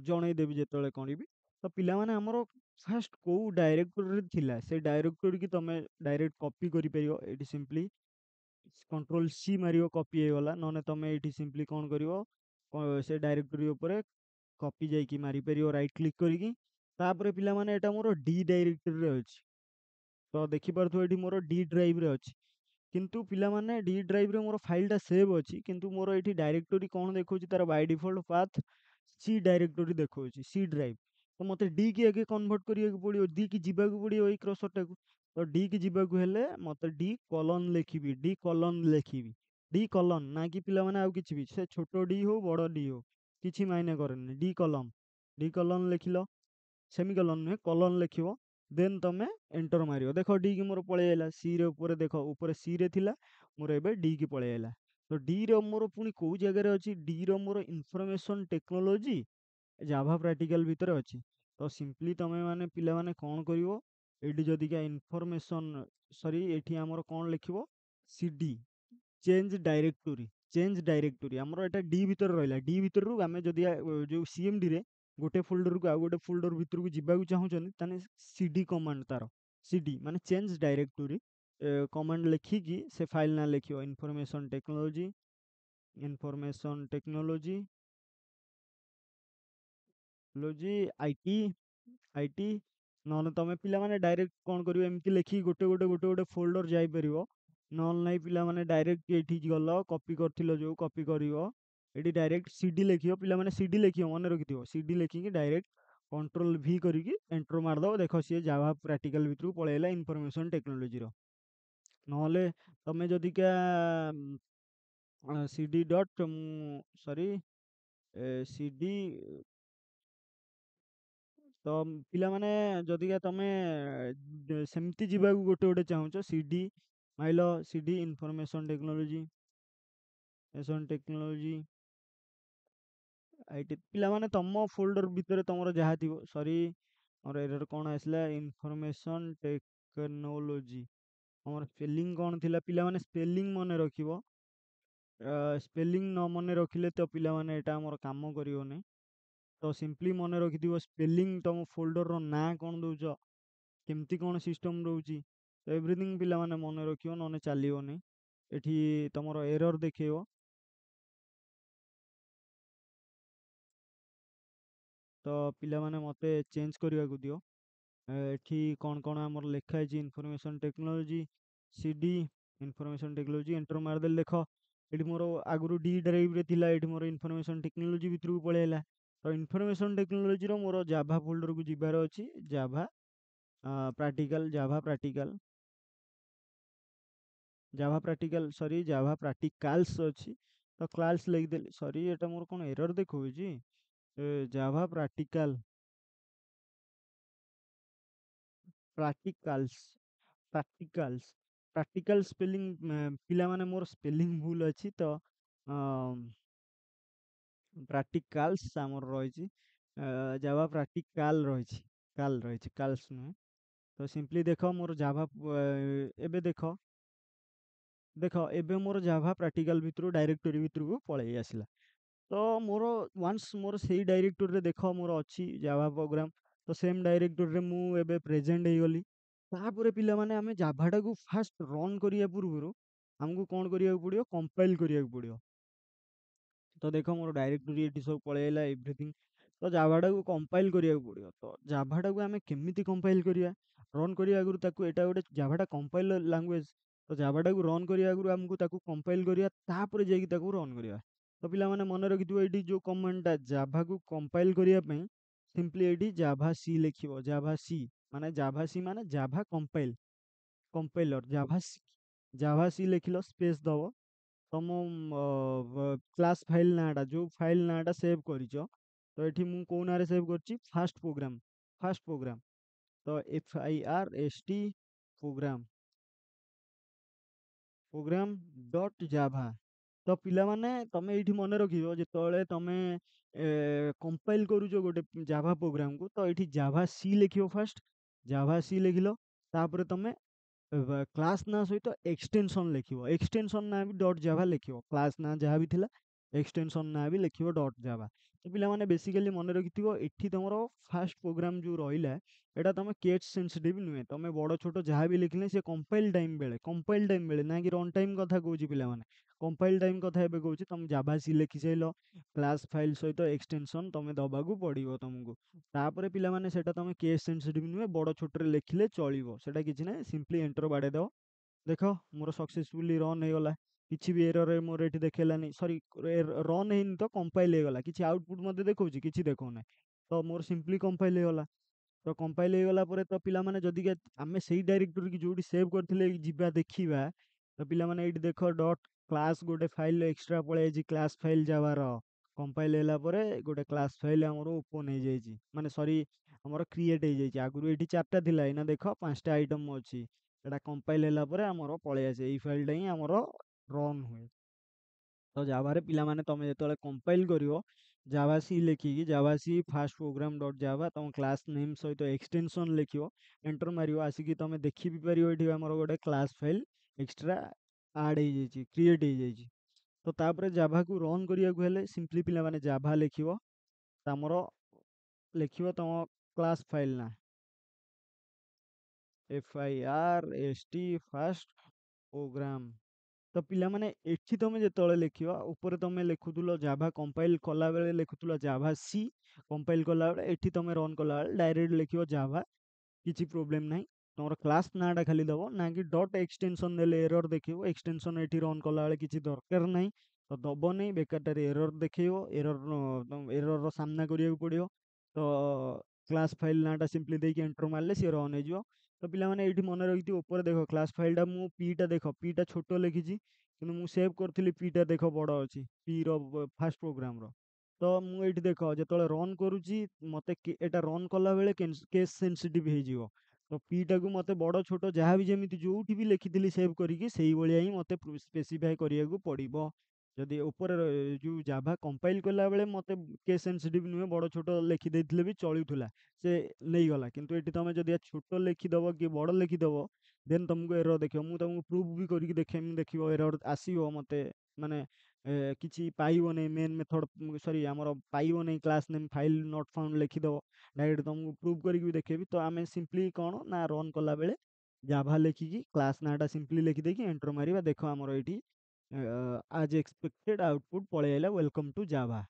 ଜଣେଇଦେବି ଯେତେବେଳେ କରିବି। ତ ପିଲାମାନେ ଆମର ଫାଷ୍ଟ କୋଉ ଡାଇରେକ୍ଟୋରୀରେ ଥିଲା ସେ ଡାଇରେକ୍ଟୋରୀ କି ତମେ ଡାଇରେକ୍ଟ କପି କରିପାରିବ। ଏଇଠି ସିମ୍ପଲି କଣ୍ଟ୍ରୋଲ ସି ମାରିବ କପି ହେଇଗଲା। ନହେଲେ ତମେ ଏଇଠି ସିମ୍ପଲି କ'ଣ କରିବ ସେ ଡାଇରେକ୍ଟୋରୀ ଉପରେ କପି ଯାଇକି ମାରିପାରିବ ରାଇଟ୍ କ୍ଲିକ୍ କରିକି। ତାପରେ ପିଲାମାନେ ଏଇଟା ମୋର ଡି ଡାଇରେକ୍ଟୋରୀରେ ଅଛି। ତ ଦେଖିପାରୁଥିବ ଏଠି ମୋର ଡି ଡ୍ରାଇଭ୍ରେ ଅଛି। କିନ୍ତୁ ପିଲାମାନେ ଡି ଡ୍ରାଇଭ୍ରେ ମୋର ଫାଇଲ୍ଟା ସେଭ୍ ଅଛି କିନ୍ତୁ ମୋର ଏଠି ଡାଇରେକ୍ଟୋରୀ କ'ଣ ଦେଖାଉଛି ତାର by default path C directory ଦେଖାଉଛି ସି ଡ୍ରାଇଭ୍। ତ ମୋତେ ଡି କି ଆଗେ କନଭର୍ଟ କରିବାକୁ ପଡ଼ିବ ଡି କି ଯିବାକୁ ପଡ଼ିବ ଏଇ କ୍ରସରଟାକୁ। ତ ଡି କି ଯିବାକୁ ହେଲେ ମୋତେ ଡି କଲନ୍ ଲେଖିବି ଡି କଲନ୍ ଲେଖିବି ଡି କଲନ୍ ନା କି ପିଲାମାନେ ଆଉ କିଛି ବି ସେ ଛୋଟ ଡି ହଉ ବଡ଼ ଡି ହଉ କିଛି ମାଇନେ କରେନି ଡି କଲନ୍ ଲେଖିଲ ସେମିକଲନ୍ ନୁହେଁ କଲନ୍ ଲେଖିବ। ଦେନ୍ ତମେ ଏଣ୍ଟର ମାରିବ ଦେଖ ଡି କି ମୋର ପଳେଇ ଆଇଲା ସି ରେ ଉପରେ ଦେଖ ଉପରେ ସି ରେ ଥିଲା ମୋର ଏବେ ଡି କି ପଳେଇ ଆଇଲା। ତ ଡି ର ମୋର ପୁଣି କୋଉ ଜାଗାରେ ଅଛି ଡି ର ମୋର ଇନଫର୍ମେସନ ଟେକ୍ନୋଲୋଜି ଜାଭା ପ୍ରାକ୍ଟିକାଲ ଭିତରେ ଅଛି। ତ ସିମ୍ପଲି ତମେ ମାନେ ପିଲାମାନେ କ'ଣ କରିବ ଏଇଠି ଯଦିକା ଇନଫର୍ମେସନ ସରି ଏଠି ଆମର କ'ଣ ଲେଖିବ ସିଡି ଚେଞ୍ଜ ଡାଇରେକ୍ଟୋରୀ ଆମର ଏଟା ଡି ଭିତରେ ରହିଲା। ଡି ଭିତରରୁ ଆମେ ଯଦି ଯୋଉ CMD ରେ ଗୋଟେ ଫୋଲ୍ଡରକୁ ଆଉ ଗୋଟେ ଫୋଲ୍ଡର ଭିତରକୁ ଯିବାକୁ ଚାହୁଁଛନ୍ତି ତାହେଲେ ସିଡି କମାଣ୍ଡ ତାର ସିଡି ମାନେ ଚେଞ୍ଜ ଡାଇରେକ୍ଟୋରୀ କମାଣ୍ଡ ଲେଖିକି ସେ ଫାଇଲ ନା ଲେଖିବ ଇନଫର୍ମେସନ ଟେକ୍ନୋଲୋଜି ଆଇଟି ଆଇଟି। ନହେଲେ ତମେ ପିଲାମାନେ ଡାଇରେକ୍ଟ କ'ଣ କରିବ ଏମିତି ଲେଖିକି ଗୋଟେ ଫୋଲ୍ଡର ଯାଇପାରିବ। ନହେଲେ ନାହିଁ ପିଲାମାନେ ଡାଇରେକ୍ଟ ଏଇଠି ଗଲ କପି କରିଥିଲ ଯୋଉ କପି କରିବ ଏଠି ଡାଇରେକ୍ଟ ସିଡି ଲେଖିବ। ପିଲାମାନେ ସିଡି ଲେଖିବ ମନେ ରଖିଥିବ ସିଡି ଲେଖିକି ଡାଇରେକ୍ଟ କଣ୍ଟ୍ରୋଲ ଭି କରିକି ଏଣ୍ଟର ମାରିଦବ ଦେଖ ସିଏ ଜାଭା ପ୍ରାକ୍ଟିକାଲ ଭିତରକୁ ପଳେଇଲା ଇନଫର୍ମେସନ ଟେକ୍ନୋଲୋଜିର। ନହେଲେ ତମେ ଯଦିକା ସିଡି ଡଟ୍ ସରି ସିଡି ତ ପିଲାମାନେ ଯଦିକା ତମେ ସେମିତି ଯିବାକୁ ଗୋଟେ ଚାହୁଁଛ ସିଡି ମାଇଲ ସିଡି ଇନଫର୍ମେସନ ଟେକ୍ନୋଲୋଜି ଆଇଟି ପିଲାମାନେ ତମ ଫୋଲ୍ଡର ଭିତରେ ତମର ଯାହା ଥିବ ସରି ମୋର ଏରର କ'ଣ ଆସିଲା ଇନଫର୍ମେସନ ଟେକ୍ନୋଲୋଜି ଆମର ସ୍ପେଲିଂ କ'ଣ ଥିଲା ପିଲାମାନେ ସ୍ପେଲିଂ ମନେ ରଖିବ। ସ୍ପେଲିଂ ନ ମନେ ରଖିଲେ ତ ପିଲାମାନେ ଏଇଟା ଆମର କାମ କରିବନି। ତ ସିମ୍ପଲି ମନେ ରଖିଥିବ ସ୍ପେଲିଂ ତମ ଫୋଲ୍ଡରର ନାଁ କ'ଣ ଦେଉଛ କେମିତି କ'ଣ ସିଷ୍ଟମ୍ ରହୁଛି ତ ଏଭ୍ରିଥିଙ୍ଗ ପିଲାମାନେ ମନେ ରଖିବ ନହେଲେ ଚାଲିବନି। ଏଠି ତମର ଏରର ଦେଖେଇବ। ତ ପିଲାମାନେ ମୋତେ ଚେଞ୍ଜ କରିବାକୁ ଦିଅ। ଏଠି କ'ଣ ଆମର ଲେଖା ହେଇଛି ଇନଫର୍ମେସନ ଟେକ୍ନୋଲୋଜି ସିଡି ଇନଫର୍ମେସନ ଟେକ୍ନୋଲୋଜି ଏଣ୍ଟର ମାରିଦେଲେ ଦେଖ ଏଠି ମୋର ଆଗରୁ ଡି ଡ୍ରାଇଭ୍ରେ ଥିଲା ଏଠି ମୋର ଇନଫର୍ମେସନ ଟେକ୍ନୋଲୋଜି ଭିତରକୁ ପଳେଇ ଆସିଲା। ତ ଇନଫର୍ମେସନ ଟେକ୍ନୋଲୋଜିର ମୋର ଜାଭା ଫୋଲ୍ଡରକୁ ଯିବାର ଅଛି ଜାଭା ପ୍ରାକ୍ଟିକାଲ ସରି ଜାଭା ପ୍ରାକ୍ଟିକାଲ୍ସ ଅଛି। ତ କ୍ଲାସ୍ ଲେଖିଦେଲି ସରି ଏଟା ମୋର କ'ଣ ଏରର ଦେଖାଉଛି Java practicals practicals practical spelling ପିଲାମାନେ ମୋର ସ୍ପେଲିଂ ଭୁଲ ଅଛି ତ ପ୍ରାକ୍ଟିକାଲ୍ସ ଆମର ରହିଛି ଜାଭା ପ୍ରାକ୍ଟିକାଲ ରହିଛି କାଲ୍ସ ନୁହେଁ। ତ ସିମ୍ପଲି ଦେଖ ମୋର ଜାଭା ଏବେ ଦେଖ ଦେଖ ଏବେ ମୋର ଜାଭା ପ୍ରାକ୍ଟିକାଲ ଭିତରୁ ଡାଇରେକ୍ଟୋରୀ ଭିତରକୁ ପଳେଇ ଆସିଲା। ତ ମୋର ୱାନ୍ସ ମୋର ସେଇ ଡାଇରେକ୍ଟୋରୀରେ ଦେଖ ମୋର ଅଛି ଜାଭା ପ୍ରୋଗ୍ରାମ ତ ସେମ୍ ଡାଇରେକ୍ଟୋରୀରେ ମୁଁ ଏବେ ପ୍ରେଜେଣ୍ଟ ହେଇଗଲି। ତାପରେ ପିଲାମାନେ ଆମେ ଜାଭାଟାକୁ ଫାଷ୍ଟ ରନ୍ କରିବା ପୂର୍ବରୁ ଆମକୁ କ'ଣ କରିବାକୁ ପଡ଼ିବ କମ୍ପାଇଲ୍ କରିବାକୁ ପଡ଼ିବ। ତ ଦେଖ ମୋର ଡାଇରେକ୍ଟୋରୀ ଏଠି ସବୁ ପଳେଇ ଆଇଲା ଏଭ୍ରିଥିଙ୍ଗ। ତ ଜାଭାଟାକୁ କମ୍ପାଇଲ୍ କରିବାକୁ ପଡ଼ିବ। ତ ଜାଭାଟାକୁ ଆମେ କେମିତି କମ୍ପାଇଲ୍ କରିବା ରନ୍ କରିବା ଆଗରୁ ତାକୁ ଏଇଟା ଗୋଟେ ଜାଭାଟା କମ୍ପାଇଲର ଲାଙ୍ଗୁଏଜ ତ ଜାଭାଟାକୁ ରନ୍ କରିବା ଆଗରୁ ଆମକୁ ତାକୁ କମ୍ପାଇଲ୍ କରିବା ତାପରେ ଯାଇକି ତାକୁ ରନ୍ କରିବା। ତ ପିଲାମାନେ ମନେ ରଖିଥିବ ଏଇଠି ଯୋଉ କମାଣ୍ଡଟା ଜାଭାକୁ କମ୍ପାଇଲ୍ କରିବା ପାଇଁ ସିମ୍ପଲି ଏଇଠି ଜାଭା ସି ଲେଖିବ ଜାଭା ସି ମାନେ ଜାଭା କମ୍ପାଇଲର ଜାଭା ସି ଲେଖିଲ ସ୍ପେସ୍ ଦବ ତମ କ୍ଲାସ୍ ଫାଇଲ୍ ନାଁଟା ଯୋଉ ଫାଇଲ୍ ନାଁଟା ସେଭ୍ କରିଛ ତ ଏଠି ମୁଁ କୋଉ ନାଁରେ ସେଭ୍ କରିଛି ଫାଷ୍ଟ ପ୍ରୋଗ୍ରାମ ତ FIRST ପ୍ରୋଗ୍ରାମ ଡଟ୍ ଜାଭା ତ ପିଲାମାନେ ତମେ ଏଇଠି ମନେ ରଖିବ ଯେତେବେଳେ ତମେ କମ୍ପାଇଲ୍ କରୁଛ ଗୋଟେ ଜାଭା ପ୍ରୋଗ୍ରାମକୁ ତ ଏଇଠି ଜାଭା ସି ଲେଖିବ ଫାଷ୍ଟ। ଜାଭା ସି ଲେଖିଲ, ତାପରେ ତମେ କ୍ଲାସ୍ ନାଁ ସହିତ ଏକ୍ସଟେନସନ୍ ଲେଖିବ। ଏକ୍ସଟେନସନ୍ ନାଁ ବି ଡଟ୍ ଜାଭା ଲେଖିବ। କ୍ଲାସ୍ ନାଁ ଯାହା ବି ଥିଲା ଏକ୍ସଟେନସନ୍ ନାଁ ବି ଲେଖିବ ଡଟ୍ ଜାଭା। ତ ପିଲାମାନେ ବେସିକାଲି ମନେ ରଖିଥିବ ଏଠି ତମର ଫାଷ୍ଟ ପ୍ରୋଗ୍ରାମ ଯୋଉ ରହିଲା ଏଇଟା ତମେ କେସ୍ ସେନ୍ସିଟିଭ ନୁହେଁ। ତମେ ବଡ଼ ଛୋଟ ଯାହା ବି ଲେଖିଲେ ସେ କମ୍ପାଇଲ୍ ଟାଇମ୍ ବେଳେ ନା କି ରନ୍ ଟାଇମ୍ କଥା କହୁଛି ପିଲାମାନେ। କମ୍ପାଇଲ୍ ଟାଇମ୍ କଥା ଏବେ କହୁଛି। ତମେ ଜାଭା ସି ଲେଖି ସାଇଲ, କ୍ଲାସ୍ ଫାଇଲ୍ ସହିତ ଏକ୍ସଟେନସନ୍ ତମେ ଦବାକୁ ପଡ଼ିବ ତମକୁ। ତାପରେ ପିଲାମାନେ ସେଟା ତମେ କେସ୍ ସେନ୍ସିଟିଭ ନୁହେଁ, ବଡ଼ ଛୋଟରେ ଲେଖିଲେ ଚଳିବ। ସେଟା କିଛି ନାହିଁ, ସିମ୍ପଲି ଏଣ୍ଟର ବାଡ଼େଇ ଦବ। ଦେଖ ମୋର ସକ୍ସେସଫୁଲି ରନ୍ ହେଇଗଲା। କିଛି ବି ଏରର ମୋର ଏଠି ଦେଖେଇଲାନି। ସରି, ରନ୍ ହେଇନି ତ କମ୍ପାଇଲ୍ ହେଇଗଲା। କିଛି ଆଉଟପୁଟ୍ ମୋତେ ଦେଖଉଛି? କିଛି ଦେଖଉନାହିଁ। ତ ମୋର ସିମ୍ପଲି କମ୍ପାଇଲ୍ ହେଇଗଲା। ତ କମ୍ପାଇଲ୍ ହେଇଗଲା ପରେ ତ ପିଲାମାନେ ଯଦିକା ଆମେ ସେଇ ଡାଇରେକ୍ଟୋରୀ କି ଯୋଉଠି ସେଭ୍ କରିଥିଲେ ଯିବା ଦେଖିବା, ତ ପିଲାମାନେ ଏଇଠି ଦେଖ ଡଟ୍ କ୍ଲାସ୍ ଗୋଟେ ଫାଇଲ୍ ଏକ୍ସଟ୍ରା ପଳେଇଆଇଛି କ୍ଲାସ୍ ଫାଇଲ୍ ଜାଭାର। କମ୍ପାଇଲ୍ ହେଲା ପରେ ଗୋଟେ କ୍ଲାସ୍ ଫାଇଲ୍ ଆମର ଓପନ୍ ହେଇଯାଇଛି। ମାନେ ସରି, ଆମର କ୍ରିଏଟ୍ ହେଇଯାଇଛି। ଆଗରୁ ଏଇଠି 4ଟା ଥିଲା, ଏଇନା ଦେଖ 5ଟା ଆଇଟମ୍ ଅଛି। ଏଟା କମ୍ପାଇଲ୍ ହେଲା ପରେ ଆମର ପଳେଇ ଆସେ। ଏଇ ଫାଇଲଟା ହିଁ ଆମର ରନ୍ ହୁଏ। ତ ଜାଭାରେ ପିଲାମାନେ ତମେ ଯେତେବେଳେ କମ୍ପାଇଲ୍ କରିବ ଜାଭା ସି ଲେଖିକି javac first program dot Java ତମ କ୍ଲାସ୍ ନେମ୍ ସହିତ ଏକ୍ସଟେନସନ୍ ଲେଖିବ, ଏଣ୍ଟର ମାରିବ। ଆସିକି ତମେ ଦେଖି ବି ପାରିବ ଏଠି ଆମର ଗୋଟେ କ୍ଲାସ୍ ଫାଇଲ୍ ଏକ୍ସଟ୍ରା ଆଡ୍ ହେଇଯାଇଛି, କ୍ରିଏଟ୍ ହେଇଯାଇଛି। ତ ତାପରେ ଜାଭାକୁ ରନ୍ କରିବାକୁ ହେଲେ ସିମ୍ପଲି ପିଲାମାନେ ଜାଭା ଲେଖିବ, ତମର ଲେଖିବ ତମ କ୍ଲାସ୍ ଫାଇଲ୍ ନା FIRST ଫାଷ୍ଟ ପ୍ରୋଗ୍ରାମ। ତ ପିଲାମାନେ ଏଠି ତମେ ଯେତେବେଳେ ଲେଖିବ ଉପରେ ତମେ ଲେଖୁଥିଲ ଜାଭା କମ୍ପାଇଲ୍ କଲାବେଳେ ଲେଖୁଥିଲ ଜାଭା ସି, କମ୍ପାଇଲ୍ କଲାବେଳେ ଏଠି ତମେ ରନ୍ କଲାବେଳେ ଡାଇରେକ୍ଟ ଲେଖିବ ଜାଭା। କିଛି ପ୍ରୋବ୍ଲେମ୍ ନାହିଁ। ତମର କ୍ଲାସ୍ ନାଁଟା ଖାଲି ଦବ, ନା କି ଡଟ୍ ଏକ୍ସଟେନସନ୍ ଦେଲେ ଏରର ଦେଖେଇବ। ଏକ୍ସଟେନସନ୍ ଏଠି ରନ୍ କଲାବେଳେ କିଛି ଦରକାର ନାହିଁ, ତ ଦବନି। ବେକାରଟାରେ ଏରର ଦେଖେଇବ। ଏରରର ସାମ୍ନା କରିବାକୁ ପଡ଼ିବ। ତ କ୍ଲାସ୍ ଫାଇଲ୍ ନାଁଟା ସିମ୍ପଲି ଦେଇକି ଏଣ୍ଟର ମାରିଲେ ସିଏ ରନ୍ ହେଇଯିବ। ତ ପିଲାମାନେ ଏଇଠି ମନେ ରଖିଥିବ ଉପରେ ଦେଖ କ୍ଲାସ୍ ଫାଇଲ୍‌ଟା ମୁଁ ପିଟା ଦେଖ ପିଟା ଛୋଟ ଲେଖିଛି, କିନ୍ତୁ ମୁଁ ସେଭ୍ କରିଥିଲି ପିଟା ଦେଖ ବଡ଼ ଅଛି ପିର ଫାଷ୍ଟ ପ୍ରୋଗ୍ରାମର। ତ ମୁଁ ଏଇଠି ଦେଖ ଯେତେବେଳେ ରନ୍ କରୁଛି ମୋତେ ଏଟା ରନ୍ କଲାବେଳେ କେସ୍ ସେନ୍ସିଟିଭ୍ ହେଇଯିବ। ତ ପିଟାକୁ ମୋତେ ବଡ଼ ଛୋଟ ଯାହା ବି ଯେମିତି ଯୋଉଠି ବି ଲେଖିଥିଲି ସେଭ୍ କରିକି ସେଇଭଳିଆ ହିଁ ମୋତେ ସ୍ପେସିଫାଏ କରିବାକୁ ପଡ଼ିବ। ଯଦି ଉପରେ ଯୋଉ ଜାଭା କମ୍ପାଇଲ୍ କଲାବେଳେ ମୋତେ କେସ୍ ସେନ୍ସିଟିଭ୍ ନୁହେଁ, ବଡ଼ ଛୋଟ ଲେଖିଦେଇଥିଲେ ବି ଚଳୁଥିଲା, ସେ ନେଇଗଲା। କିନ୍ତୁ ଏଠି ତମେ ଯଦି ଛୋଟ ଲେଖିଦବ କି ବଡ଼ ଲେଖିଦବ ଦେନ୍ ତମକୁ ଏରର ଦେଖେଇବ। ମୁଁ ତମକୁ ପ୍ରୁଫ୍ ବି କରିକି ଦେଖେଇମି, ଦେଖିବ ଏରର ଆସିବ ମୋତେ। ମାନେ କିଛି ପାଇବନି ମେନ୍ ମେଥଡ଼, ସରି ଆମର ପାଇବନି class name file not found ଲେଖିଦବ। ଡାଇରେକ୍ଟ ତମକୁ ପ୍ରୁଭ୍ କରିକି ବି ଦେଖେଇବି। ତ ଆମେ ସିମ୍ପଲି କ'ଣ ନା ରନ୍ କଲାବେଳେ ଜାଭା ଲେଖିକି କ୍ଲାସ୍ ନାଁଟା ସିମ୍ପଲି ଲେଖିଦେଇକି ଏଣ୍ଟର ମାରିବା। ଦେଖ ଆମର ଏଇଠି ଆଜ୍ ଏକ୍ସପେକ୍ଟେଡ୍ ଆଉଟପୁଟ୍ ପଳେଇ ଆଇଲା ୱେଲକମ୍ ଟୁ ଜାଭା।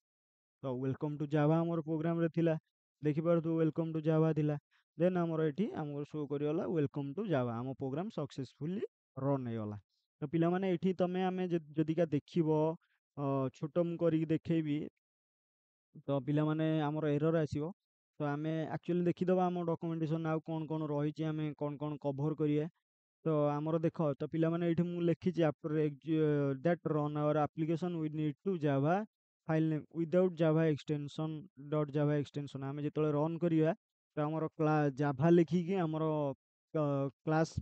ତ ୱେଲକମ୍ ଟୁ ଜାଭା ଆମର ପ୍ରୋଗ୍ରାମରେ ଥିଲା, ଦେଖିପାରୁଥିବ ୱେଲକମ୍ ଟୁ ଜାଭା ଥିଲା। ଦେନ୍ ଆମର ଏଠି ଆମକୁ ଶୋ କରିଗଲା ୱେଲକମ୍ ଟୁ ଜାଭା। ଆମ ପ୍ରୋଗ୍ରାମ ସକ୍ସେସଫୁଲି ରନ୍ ହେଇଗଲା। ତ ପିଲାମାନେ ଏଠି ତମେ ଆମେ ଯଦିକା ଦେଖିବ ଛୋଟ ମୁଁ କରିକି ଦେଖେଇବି, ତ ପିଲାମାନେ ଆମର ଏରର ଆସିବ। ତ ଆମେ ଆକ୍ଚୁଆଲି ଦେଖିଦବା ଆମ ଡକୁମେଣ୍ଟେସନ୍ ଆଉ କ'ଣ ରହିଛି, ଆମେ କ'ଣ କଭର୍ କରିବା। ତ ଆମର ଦେଖ ତ ପିଲାମାନେ ଏଇଠି ମୁଁ ଲେଖିଛି after that run our application we need to Java file name without Java extension dot Java extension. ଆମେ ଯେତେବେଳେ ରନ୍ କରିବା ତ ଆମର ଜାଭା ଲେଖିକି ଆମର କ୍ଲାସ୍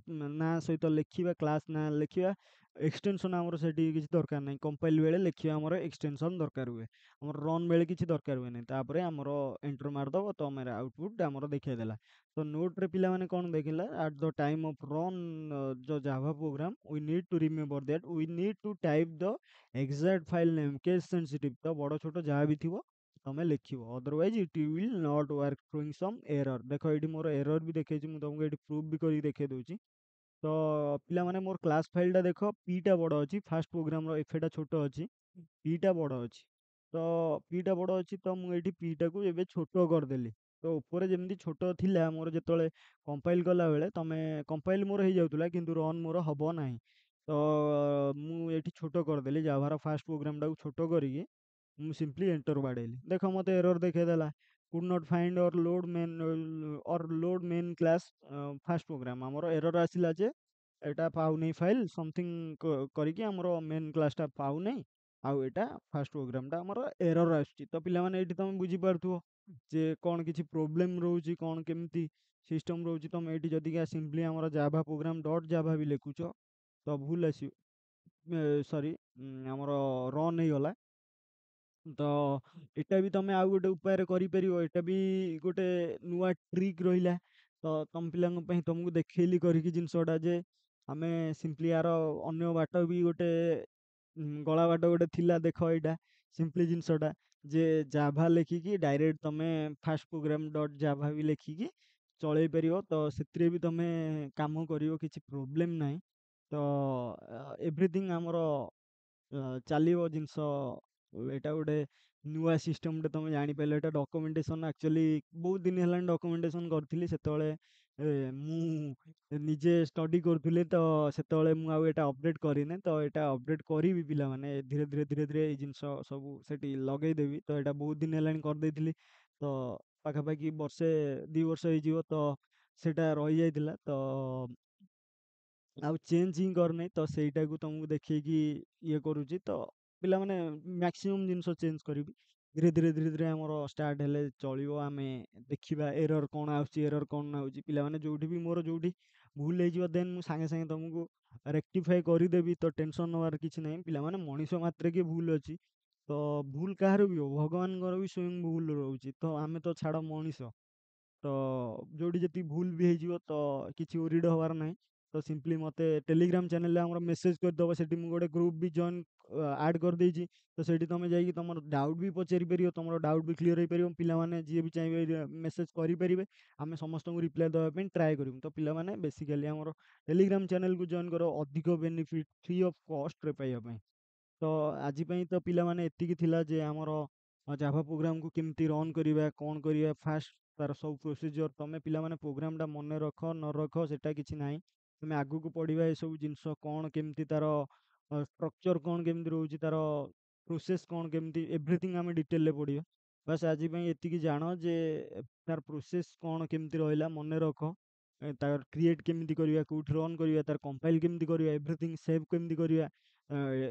ନାଁ ସହିତ ଲେଖିବା, କ୍ଲାସ୍ ନାଁ ଲେଖିବା। ଏକ୍ସଟେନସନ୍ ଆମର ସେଠି କିଛି ଦରକାର ନାହିଁ। କମ୍ପାଇଲ୍ ବେଳେ ଲେଖିବା ଆମର ଏକ୍ସଟେନସନ୍ ଦରକାର ହୁଏ। ଆମର ରନ୍ ବେଳେ କିଛି ଦରକାର ହୁଏ ନାହିଁ। ତାପରେ ଆମର ଏଣ୍ଟର ମାରିଦବ ତ ଆମର ଆଉଟପୁଟ୍ ଆମର ଦେଖେଇଦେଲା। ତ ନୋଟ୍‌ରେ ପିଲାମାନେ କ'ଣ ଦେଖିଲା, at the time of run the Java program we need to remember that we need to type the exact file name case sensitive. ତ ବଡ଼ ଛୋଟ ଯାହା ବି ଥିବ ତମେ ଲେଖିବ, otherwise it will not work throwing some error. ଦେଖ ଏଇଠି ମୋର ଏରର ବି ଦେଖେଇଛି, ମୁଁ ତମକୁ ଏଇଠି ପ୍ରୁଫ୍ ବି କରିକି ଦେଖେଇ ଦଉଛି। ତ ପିଲାମାନେ ମୋର କ୍ଲାସ୍ ଫାଇଲ୍‌ଟା ଦେଖ ପିଟା ବଡ଼ ଅଛି, ଫାଷ୍ଟ ପ୍ରୋଗ୍ରାମର ଏଫ୍ ଟା ଛୋଟ ଅଛି, ପିଟା ବଡ଼ ଅଛି। ତ ପିଟା ବଡ଼ ଅଛି ତ ମୁଁ ଏଇଠି ପିଟାକୁ ଏବେ ଛୋଟ କରିଦେଲି। ତ ଉପରେ ଯେମିତି ଛୋଟ ଥିଲା ମୋର ଯେତେବେଳେ କମ୍ପାଇଲ୍ କଲାବେଳେ ତମେ କମ୍ପାଇଲ୍ ମୋର ହେଇଯାଉଥିଲା କିନ୍ତୁ ରନ୍ ମୋର ହବ ନାହିଁ। ତ ମୁଁ ଏଇଠି ଛୋଟ କରିଦେଲି ଜାଭାର ଫାଷ୍ଟ ପ୍ରୋଗ୍ରାମଟାକୁ ଛୋଟ କରିକି ମୁଁ ସିମ୍ପଲି ଏଣ୍ଟର ବାଡ଼େଇଲି। ଦେଖ ମୋତେ ଏରର ଦେଖେଇଦେଲା। Could not find load main class first program. ଆମର ଏରର ଆସିଲା ଯେ ଏଇଟା ପାଉନି ଫାଇଲ୍ ସମଥିଙ୍ଗ କରିକି ଆମର ମେନ୍ କ୍ଲାସ୍‌ଟା ପାଉନାହିଁ। ଆଉ ଏଇଟା ଫାଷ୍ଟ ପ୍ରୋଗ୍ରାମଟା ଆମର ଏରର ଆସୁଛି। ତ ପିଲାମାନେ ଏଇଠି ତମେ ବୁଝିପାରୁଥିବ ଯେ କ'ଣ କିଛି ପ୍ରୋବ୍ଲେମ୍ ରହୁଛି, କ'ଣ କେମିତି ସିଷ୍ଟମ୍ ରହୁଛି। ତମେ ଏଇଠି ଯଦିକା ସିମ୍ପଲି ଆମର ଜାଭା ପ୍ରୋଗ୍ରାମ ଡଟ୍ ଜାଭା ବି ଲେଖୁଛ ତ ଭୁଲ ଆସିବ। ସରି ଆମର ରନ୍ ହେଇଗଲା। ତ ଏଟା ବି ତମେ ଆଉ ଗୋଟେ ଉପାୟରେ କରିପାରିବ। ଏଟା ବି ଗୋଟେ ନୂଆ ଟ୍ରିକ୍ ରହିଲା। ତ ତମ ପିଲାଙ୍କ ପାଇଁ ତମକୁ ଦେଖେଇଲି କରିକି ଜିନିଷଟା ଯେ ଆମେ ସିମ୍ପଲି ଆର ଅନ୍ୟ ବାଟ ବି ଗୋଟେ ଗଳା ବାଟ ଗୋଟେ ଥିଲା। ଦେଖ ଏଇଟା ସିମ୍ପଲି ଜିନିଷଟା ଯେ ଜାଭା ଲେଖିକି ଡାଇରେକ୍ଟ ତମେ ଫାଷ୍ଟ ପ୍ରୋଗ୍ରାମ ଡଟ୍ ଜାଭା ବି ଲେଖିକି ଚଳେଇ ପାରିବ। ତ ସେଥିରେ ବି ତମେ କାମ କରିବ, କିଛି ପ୍ରୋବ୍ଲେମ ନାହିଁ। ତ ଏଭ୍ରିଥିଙ୍ଗ ଆମର ଚାଲିବ ଜିନିଷ। ଏଇଟା ଗୋଟେ ନୂଆ ସିଷ୍ଟମଟେ ତମେ ଜାଣିପାରିଲ। ଏଇଟା ଡକୁମେଣ୍ଟେସନ ଆକ୍ଚୁଆଲି ବହୁତ ଦିନ ହେଲାଣି ଡକୁମେଣ୍ଟେସନ କରିଥିଲି। ସେତେବେଳେ ମୁଁ ନିଜେ ଷ୍ଟଡି କରୁଥିଲି, ତ ସେତେବେଳେ ମୁଁ ଆଉ ଏଇଟା ଅପଡେଟ୍ କରିନି। ତ ଏଇଟା ଅପଡେଟ୍ କରିବି ପିଲାମାନେ ଧୀରେ ଧୀରେ ଧୀରେ ଧୀରେ ଏଇ ଜିନିଷ ସବୁ ସେଠି ଲଗେଇଦେବି। ତ ଏଇଟା ବହୁତ ଦିନ ହେଲାଣି କରିଦେଇଥିଲି। ତ ପାଖାପାଖି ବର୍ଷେ 2 ବର୍ଷ ହେଇଯିବ। ତ ସେଇଟା ରହିଯାଇଥିଲା। ତ ଆଉ ଚେଞ୍ଜ ହିଁ କରିନି। ତ ସେଇଟାକୁ ତମକୁ ଦେଖେଇକି ଇଏ କରୁଛି। ତ ପିଲାମାନେ ମ୍ୟାକ୍ସିମମ୍ ଜିନିଷ ଚେଞ୍ଜ କରିବି। ଧୀରେ ଧୀରେ ଧୀରେ ଧୀରେ ଆମର ଷ୍ଟାର୍ଟ ହେଲେ ଚଳିବ। ଆମେ ଦେଖିବା ଏରର କ'ଣ ଆସୁଛି, ଏରର କ'ଣ ନ ଆସୁଛି। ପିଲାମାନେ ଯୋଉଠି ବି ମୋର ଯୋଉଠି ଭୁଲ ହେଇଯିବ ଦେନ୍ ମୁଁ ସାଙ୍ଗେ ସାଙ୍ଗେ ତମକୁ ରେକ୍ଟିଫାଏ କରିଦେବି। ତ ଟେନସନ ନେବାର କିଛି ନାହିଁ। ପିଲାମାନେ ମଣିଷ ମାତ୍ରକେ ଭୁଲ ଅଛି। ତ ଭୁଲ କାହାର ବି ହବ, ଭଗବାନଙ୍କର ବି ସ୍ୱୟଂ ଭୁଲ ରହୁଛି। ତ ଆମେ ତ ଛାଡ଼ ମଣିଷ। ତ ଯୋଉଠି ଯେତିକି ଭୁଲ ବି ହେଇଯିବ ତ କିଛି ଓରିଡ୍ ହବାର ନାହିଁ। ତ ସିମ୍ପଲି ମୋତେ ଟେଲିଗ୍ରାମ ଚ୍ୟାନେଲରେ ଆମର ମେସେଜ କରିଦେବ। ସେଠି ମୁଁ ଗୋଟେ ଗ୍ରୁପ ବି ଜଏନ୍ ଆଡ୍ କରିଦେଇଛି। ତ ସେଇଠି ତମେ ଯାଇକି ତମର ଡାଉଟ୍ ବି ପଚାରି ପାରିବ, ତମର ଡାଉଟ୍ ବି କ୍ଲିୟର ହେଇପାରିବ। ପିଲାମାନେ ଯିଏ ବି ଚାହିଁବେ ମେସେଜ କରିପାରିବେ। ଆମେ ସମସ୍ତଙ୍କୁ ରିପ୍ଲାଏ ଦେବା ପାଇଁ ଟ୍ରାଏ କରିବୁ। ତ ପିଲାମାନେ ବେସିକାଲି ଆମର ଟେଲିଗ୍ରାମ ଚ୍ୟାନେଲକୁ ଜଏନ୍ କର ଅଧିକ ବେନିଫିଟ୍ ଫ୍ରି ଅଫ୍ କଷ୍ଟରେ ପାଇବା ପାଇଁ। ତ ଆଜି ପାଇଁ ତ ପିଲାମାନେ ଏତିକି ଥିଲା ଯେ ଆମର ଜାଭା ପ୍ରୋଗ୍ରାମକୁ କେମିତି ରନ୍ କରିବା, କ'ଣ କରିବା, ଫାଷ୍ଟ ତାର ସବୁ ପ୍ରୋସିଜର। ତମେ ପିଲାମାନେ ପ୍ରୋଗ୍ରାମଟା ମନେ ରଖ ନ ରଖ ସେଟା କିଛି ନାହିଁ। ତମେ ଆଗକୁ ପଢିବା ଏସବୁ ଜିନିଷ କ'ଣ କେମିତି ତାର ଷ୍ଟ୍ରକ୍ଚର କ'ଣ କେମିତି ରହୁଛି, ତାର ପ୍ରୋସେସ କ'ଣ କେମିତି, ଏଭ୍ରିଥିଙ୍ଗ ଆମେ ଡିଟେଲରେ ପଢିବା। ବାସ୍ ଆଜି ପାଇଁ ଏତିକି ଜାଣ ଯେ ତାର ପ୍ରୋସେସ କ'ଣ କେମିତି ରହିଲା ମନେ ରଖ। ତାର କ୍ରିଏଟ୍ କେମିତି କରିବା, କୋଉଠି ରନ୍ କରିବା, ତାର କମ୍ପାଇଲ୍ କେମିତି କରିବା, ଏଭ୍ରିଥିଙ୍ଗ ସେଭ୍ କେମିତି କରିବା,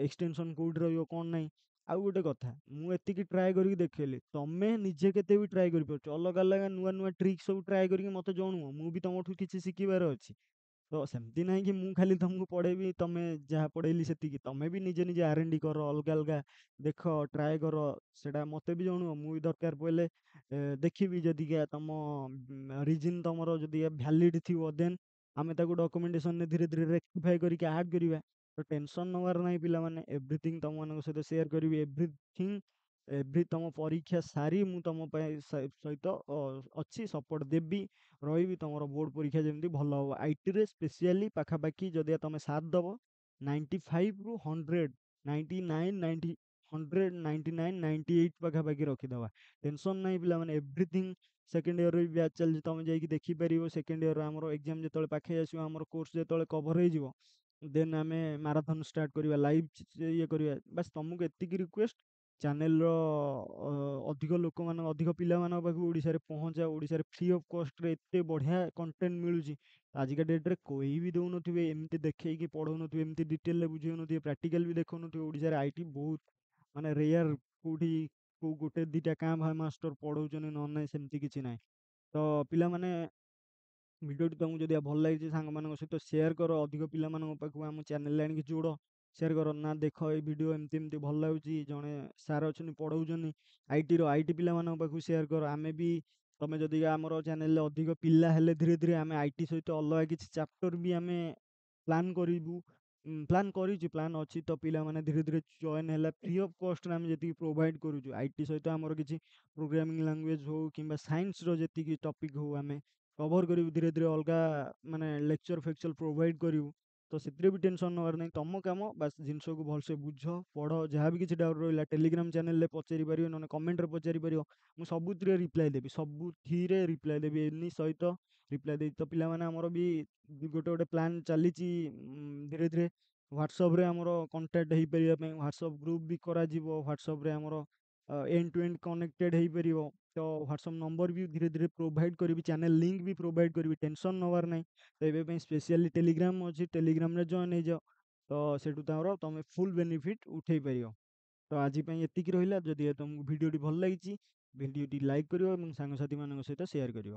ଏକ୍ସଟେନସନ୍ କୋଉଠି ରହିବ କ'ଣ ନାହିଁ। ଆଉ ଗୋଟେ କଥା, ମୁଁ ଏତିକି ଟ୍ରାଏ କରିକି ଦେଖେଇଲି, ତମେ ନିଜେ କେତେ ବି ଟ୍ରାଏ କରିପାରୁଛ। ଅଲଗା ଅଲଗା ନୂଆ ନୂଆ ଟ୍ରିକ୍ ସବୁ ଟ୍ରାଏ କରିକି ମୋତେ ଜଣୁଅ, ମୁଁ ବି ତମଠୁ କିଛି ଶିଖିବାର ଅଛି। ତ ସେମିତି ନାହିଁ କି ମୁଁ ଖାଲି ତମକୁ ପଢେଇବି, ତମେ ଯାହା ପଢେଇଲି ସେତିକି। ତମେ ବି ନିଜେ ନିଜେ R&D କର, ଅଲଗା ଅଲଗା ଦେଖ, ଟ୍ରାଏ କର। ସେଟା ମୋତେ ବି ଜଣୁଅ, ମୁଁ ବି ଦରକାର ପଇଲେ ଦେଖିବି। ଯଦିକା ତମ ରିଜିନ୍ ତମର ଯଦି ଭ୍ୟାଲିଡ୍ ଥିବ ଦେନ୍ ଆମେ ତାକୁ ଡକୁମେଣ୍ଟେସନରେ ଧୀରେ ଧୀରେ ରେକ୍ଟିଫାଏ କରିକି ଆଡ୍ କରିବା। ତ ଟେନସନ ନେବାର ନାହିଁ ପିଲାମାନେ। ଏଭ୍ରିଥିଙ୍ଗ ତମମାନଙ୍କ ସହିତ ସେୟାର କରିବି। ତମ ପରୀକ୍ଷା ସାରି ମୁଁ ତମ ପାଇଁ ସହିତ ଅଛି, ସପୋର୍ଟ ଦେବି, ରହିବି। ତମର ବୋର୍ଡ଼ ପରୀକ୍ଷା ଯେମିତି ଭଲ ହବ। ଆଇଟିରେ ସ୍ପେସିଆଲି ପାଖାପାଖି ଯଦି ତମେ ସାଥ ଦବ 95ରୁ 100, 99, 90, 100, 99, 98 ପାଖାପାଖି ରଖିଦବା। ଟେନସନ ନାହିଁ ପିଲାମାନେ। ଏଭ୍ରିଥିଙ୍ଗ ସେକେଣ୍ଡ ଇୟରରେ ବି ବ୍ୟାଚ୍ ଚାଲିଛି, ତମେ ଯାଇକି ଦେଖିପାରିବ। ସେକେଣ୍ଡ ଇୟର ଆମର ଏକ୍ଜାମ ଯେତେବେଳେ ପାଖେଇ ଆସିବ, ଆମର କୋର୍ସ ଯେତେବେଳେ କଭର ହେଇଯିବ, ଦେନ୍ ଆମେ ମାରାଥନ୍ ଷ୍ଟାର୍ଟ କରିବା, ଲାଇଭ୍ ଇଏ କରିବା। ବାସ୍ ତମକୁ ଏତିକି ରିକ୍ୱେଷ୍ଟ, ଚ୍ୟାନେଲର ଅଧିକ ଲୋକମାନଙ୍କ ଅଧିକ ପିଲାମାନଙ୍କ ପାଖକୁ ଓଡ଼ିଶାରେ ପହଞ୍ଚାଅ। ଓଡ଼ିଶାରେ ଫ୍ରି ଅଫ୍ କଷ୍ଟରେ ଏତେ ବଢ଼ିଆ କଣ୍ଟେଣ୍ଟ ମିଳୁଛି। ଆଜିକା ଡେଟ୍ରେ କେହି ବି ଦେଉନଥିବେ, ଏମିତି ଦେଖେଇକି ପଢ଼ଉନଥିବେ, ଏମିତି ଡିଟେଲରେ ବୁଝାଉନଥିବେ, ପ୍ରାକ୍ଟିକାଲ ବି ଦେଖାଉନଥିବେ। ଓଡ଼ିଶାରେ ଆଇଟି ବହୁତ ମାନେ ରେୟାର, କୋଉଠି କୋଉ ଗୋଟେ ଦିଟା କାଁ ଭାଁ ମାଷ୍ଟର ପଢ଼ଉଛନ୍ତି, ନହେଲେ ନାହିଁ ସେମିତି କିଛି ନାହିଁ। ତ ପିଲାମାନେ ଭିଡ଼ିଓଟି ତମକୁ ଯଦି ଭଲ ଲାଗିଛି ସାଙ୍ଗମାନଙ୍କ ସହିତ ସେୟାର କର। ଅଧିକ ପିଲାମାନଙ୍କ ପାଖକୁ ଆମ ଚ୍ୟାନେଲରେ ଆଣିକି ଯୋଡ଼, ସେୟାର କର। ନା ଦେଖ ଏଇ ଭିଡ଼ିଓ ଏମିତି ଏମିତି ଭଲ ଲାଗୁଛି, ଜଣେ ସାର୍ ଅଛନ୍ତି ପଢ଼ଉଛନ୍ତି ଆଇଟି ପିଲାମାନଙ୍କ ପାଖକୁ ସେୟାର କର। ଆମେ ବି ତମେ ଯଦି ଆମର ଚ୍ୟାନେଲରେ ଅଧିକ ପିଲା ହେଲେ ଧୀରେ ଧୀରେ ଆମେ ଆଇଟି ସହିତ ଅଲଗା କିଛି ଚାପ୍ଟର ବି ଆମେ ପ୍ଲାନ୍ କରିବୁ। ପ୍ଲାନ୍ କରିଛୁ, ପ୍ଲାନ୍ ଅଛି। ତ ପିଲାମାନେ ଧୀରେ ଧୀରେ ଜଏନ୍ ହେଲା ଫ୍ରି ଅଫ୍ କଷ୍ଟରେ ଆମେ ଯେତିକି ପ୍ରୋଭାଇଡ଼ କରୁଛୁ। ଆଇଟି ସହିତ ଆମର କିଛି ପ୍ରୋଗ୍ରାମିଂ ଲାଙ୍ଗୁଏଜ ହଉ କିମ୍ବା ସାଇନ୍ସର ଯେତିକି ଟପିକ୍ ହଉ ଆମେ କଭର କରିବୁ। ଧୀରେ ଧୀରେ ଅଲଗା ମାନେ ଲେକ୍ଚର ଫେକ୍ଚର ପ୍ରୋଭାଇଡ଼ କରିବୁ। ତ ସେଥିରେ ବି ଟେନସନ୍ ନେବାର ନାହିଁ। ତମ କାମ ବାସ୍ ଜିନିଷକୁ ଭଲସେ ବୁଝ, ପଢ଼। ଯାହା ବି କିଛି ଡାଉଟ୍ ରହିଲା ଟେଲିଗ୍ରାମ ଚ୍ୟାନେଲରେ ପଚାରି ପାରିବ, ନହେଲେ କମେଣ୍ଟରେ ପଚାରି ପାରିବ। ମୁଁ ସବୁଥିରେ ରିପ୍ଲାଏ ଦେବି, ସବୁଥିରେ ରିପ୍ଲାଏ ଦେବି। ଏନି ସହିତ ରିପ୍ଲାଏ ଦେବି। ତ ପିଲାମାନେ ଆମର ବି ଗୋଟେ ଗୋଟେ ପ୍ଲାନ୍ ଚାଲିଛି। ଧୀରେ ଧୀରେ ହ୍ୱାଟ୍ସଆପ୍ରେ ଆମର କଣ୍ଟାକ୍ଟ ହେଇପାରିବା ପାଇଁ ହ୍ୱାଟ୍ସଆପ୍ ଗ୍ରୁପ୍ ବି କରାଯିବ। ହ୍ୱାଟ୍ସଆପ୍ରେ ଆମର ଏଣ୍ଡ ଟୁ ଏଣ୍ଡ କନେକ୍ଟେଡ଼ ହେଇପାରିବ। ତ ହ୍ୱାଟ୍ସଆପ୍ ନମ୍ବର ବି ଧୀରେ ଧୀରେ ପ୍ରୋଭାଇଡ଼ କରିବି, ଚ୍ୟାନେଲ ଲିଙ୍କ ବି ପ୍ରୋଭାଇଡ଼ କରିବି। ଟେନସନ୍ ନେବାର ନାହିଁ। ତ ଏବେ ପାଇଁ ସ୍ପେଶିଆଲି ଟେଲିଗ୍ରାମ ଅଛି, ଟେଲିଗ୍ରାମରେ ଜଏନ୍ ହେଇଯାଅ। ତ ସେଠୁ ତାଙ୍କର ତମେ ଫୁଲ୍ ବେନିଫିଟ୍ ଉଠେଇ ପାରିବ। ତ ଆଜି ପାଇଁ ଏତିକି ରହିଲା। ଯଦି ତମକୁ ଭିଡ଼ିଓଟି ଭଲ ଲାଗିଛି, ଭିଡ଼ିଓଟି ଲାଇକ୍ କରିବ ଏବଂ ସାଙ୍ଗସାଥିମାନଙ୍କ ସହିତ ସେୟାର କରିବ।